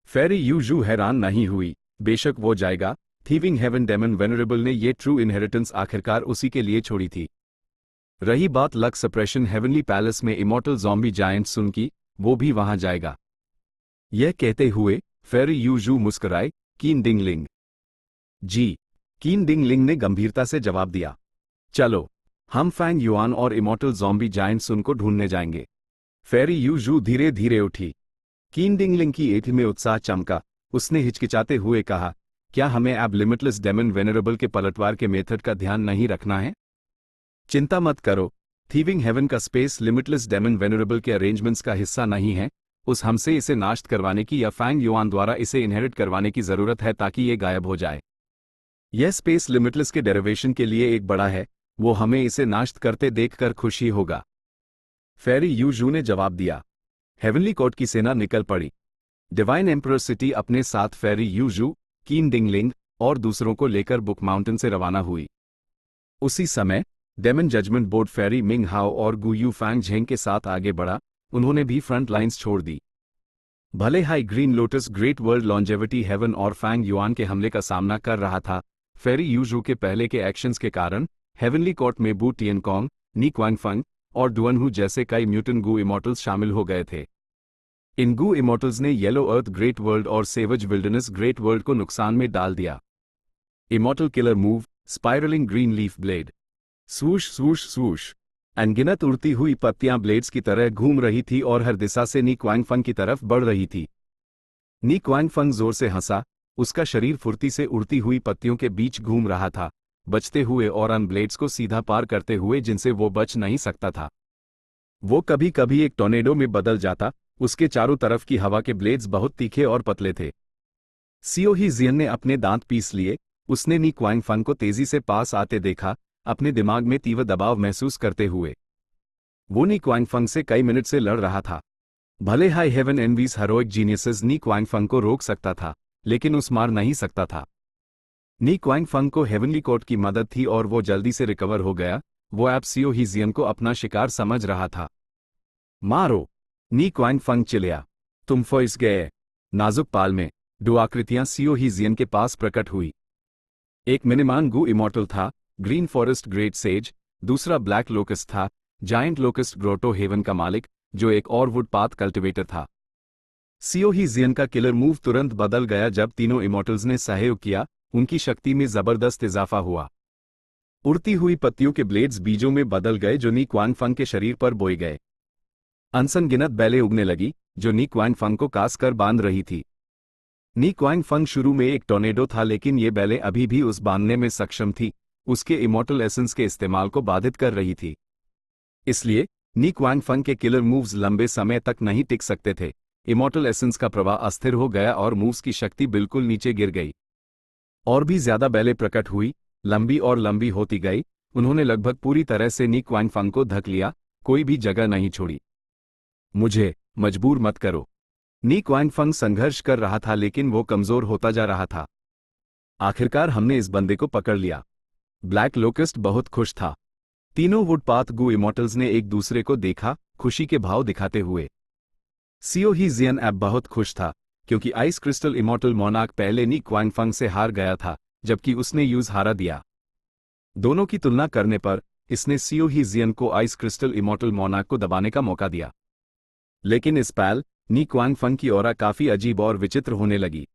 फेरी यू जू हैरान नहीं हुई। बेशक वो जाएगा। थीविंग हेवन डेमन वेनरेबल ने ये ट्रू इनहेरिटेंस आखिरकार उसी के लिए छोड़ी थी। रही बात लक सप्रेशन हेवनली पैलेस में इमॉर्टल ज़ॉम्बी जायंट सुन की, वो भी वहां जाएगा। यह कहते हुए फेरी यू जू मुस्कुराए। कीन डिंगलिंग जी। कीन डिंगलिंग ने गंभीरता से जवाब दिया। चलो, हम फैंग युआन और इमॉर्टल ज़ॉम्बी जायंट सुन को ढूंढने जाएंगे। फेरी यू जू धीरे धीरे उठी। कीन डिंगलिंग की एथ में उत्साह चमका। उसने हिचकिचाते हुए कहा, क्या हमें अब लिमिटलेस डेमन वेनरेबल के पलटवार के मेथड का ध्यान नहीं रखना है? चिंता मत करो, थीविंग हेवन का स्पेस लिमिटलेस डेमन वेनरेबल के अरेंजमेंट्स का हिस्सा नहीं है। उस हमसे इसे नाश करवाने की या फैंग युआन द्वारा इसे इनहेरिट करवाने की जरूरत है ताकि ये गायब हो जाए। यह स्पेस लिमिटलेस के डेरिवेशन के लिए एक बड़ा है। वो हमें इसे नाश करते देखकर खुशी होगा, फेरी यू जू ने जवाब दिया। हेवनली कोर्ट की सेना निकल पड़ी। डिवाइन एम्परर सिटी अपने साथ फेरी यू जू, कीन डिंगलिंग और दूसरों को लेकर बुक माउंटेन से रवाना हुई। उसी समय डेमन जजमेंट बोर्ड फेरी मिंग हाओ और गु यू फैंग झेंग के साथ आगे बढ़ा। उन्होंने भी फ्रंट लाइंस छोड़ दी। भले हाई green lotus great world longevity heaven और फैंग युआन के हमले का सामना कर रहा था, फेरी यू जू के पहले के एक्शंस के कारण हेवनली कोर्ट में बू टियनकोंग, नी क्वांगफंग और डुअनहू जैसे कई म्यूटेंट गू इमॉर्टल्स शामिल हो गए थे। इन गू इमॉर्टल्स ने येलो अर्थ ग्रेट वर्ल्ड और सेवज विल्डरनेस ग्रेट वर्ल्ड को नुकसान में डाल दिया। Immortal killer move, spiralling green leaf blade, swoosh swoosh swoosh. अनगिनत उड़ती हुई पत्तियां ब्लेड्स की तरह घूम रही थी और हर दिशा से नी क्वांगफंग की तरफ बढ़ रही थी। नी क्वांगफंग जोर से हंसा। उसका शरीर फुर्ती से उड़ती हुई पत्तियों के बीच घूम रहा था, बचते हुए और अन ब्लेड्स को सीधा पार करते हुए जिनसे वो बच नहीं सकता था। वो कभी कभी एक टॉर्नेडो में बदल जाता। उसके चारों तरफ की हवा के ब्लेड्स बहुत तीखे और पतले थे। सियो ही जियन ने अपने दांत पीस लिए। उसने नी क्वांगफंग को तेजी से पास आते देखा, अपने दिमाग में तीव्र दबाव महसूस करते हुए। वो नी क्वांगफंग से कई मिनट से लड़ रहा था। भले high heaven envies heroic geniuses नी क्वांगफंग को रोक सकता था, लेकिन उस मार नहीं सकता था। नी क्वांगफंग को हेवनली कोर्ट की मदद थी और वो जल्दी से रिकवर हो गया। वो अब सियो ही जियन को अपना शिकार समझ रहा था। मारो! नी क्वांगफंग चिल्लाया। तुम फंस गए। नाजुक पाल में दो आकृतियां सियो ही जियन के पास प्रकट हुई। एक मिनिमान गू इमॉर्टल था, ग्रीन फॉरेस्ट ग्रेट सेज। दूसरा ब्लैक लोकस्ट था, जायंट लोकस्ट ग्रोटो हेवन का मालिक, जो एक और वुडपाथ कल्टिवेटर था। सियो ही जियन का किलर मूव तुरंत बदल गया जब तीनों इमॉर्टल्स ने सहयोग किया। उनकी शक्ति में जबरदस्त इजाफा हुआ। उड़ती हुई पत्तियों के ब्लेड्स बीजों में बदल गए जो नी क्वांगफंग के शरीर पर बोए गए। अनसंगिनत बेलें उगने लगी जो नी क्वांगफंग को कास कर बांध रही थी। नी क्वांगफंग शुरू में एक टॉर्नेडो था, लेकिन ये बेलें अभी भी उस बांधने में सक्षम थी, उसके इमॉर्टल एसेंस के इस्तेमाल को बाधित कर रही थी। इसलिए नी क्वांगफंग के किलर मूव्स लंबे समय तक नहीं टिक सकते थे। इमॉर्टल एसेंस का प्रवाह अस्थिर हो गया और मूव्स की शक्ति बिल्कुल नीचे गिर गई। और भी ज्यादा बेलें प्रकट हुई, लंबी और लंबी होती गई। उन्होंने लगभग पूरी तरह से नी क्वांगफंग को धक लिया, कोई भी जगह नहीं छोड़ी। मुझे मजबूर मत करो। नी क्वांगफंग संघर्ष कर रहा था, लेकिन वो कमजोर होता जा रहा था। आखिरकार हमने इस बंदे को पकड़ लिया। ब्लैक लोकस्ट बहुत खुश था। तीनों वुडपाथ गू इमॉर्टल्स ने एक दूसरे को देखा, खुशी के भाव दिखाते हुए। सियो ही जियन अब बहुत खुश था, क्योंकि आइस क्रिस्टल इमॉर्टल मोनार्क पहले नी क्वांगफंग से हार गया था, जबकि उसने यूज हारा दिया। दोनों की तुलना करने पर इसने सियो ही जियन को आइस क्रिस्टल इमॉर्टल मोनार्क को दबाने का मौका दिया। लेकिन इस पल नी क्वांगफंग की ऑरा काफी अजीब और विचित्र होने लगी।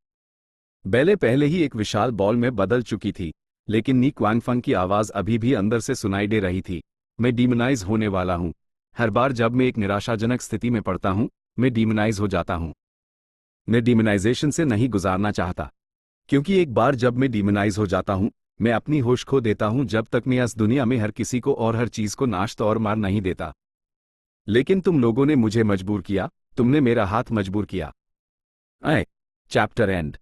बेलें पहले ही एक विशाल बॉल में बदल चुकी थी, लेकिन नी क्वांगफंग की आवाज अभी भी अंदर से सुनाई दे रही थी। मैं डीमोनाइज होने वाला हूं। हर बार जब मैं एक निराशाजनक स्थिति में पड़ता हूं, मैं डीमोनाइज हो जाता हूं। मैं डीमोनाइजेशन से नहीं गुजारना चाहता, क्योंकि एक बार जब मैं डीमोनाइज हो जाता हूं, मैं अपनी होश खो देता हूं जब तक मैं इस दुनिया में हर किसी को और हर चीज को नाश्ता और मार नहीं देता। लेकिन तुम लोगों ने मुझे मजबूर किया, तुमने मेरा हाथ मजबूर किया। Chapter and.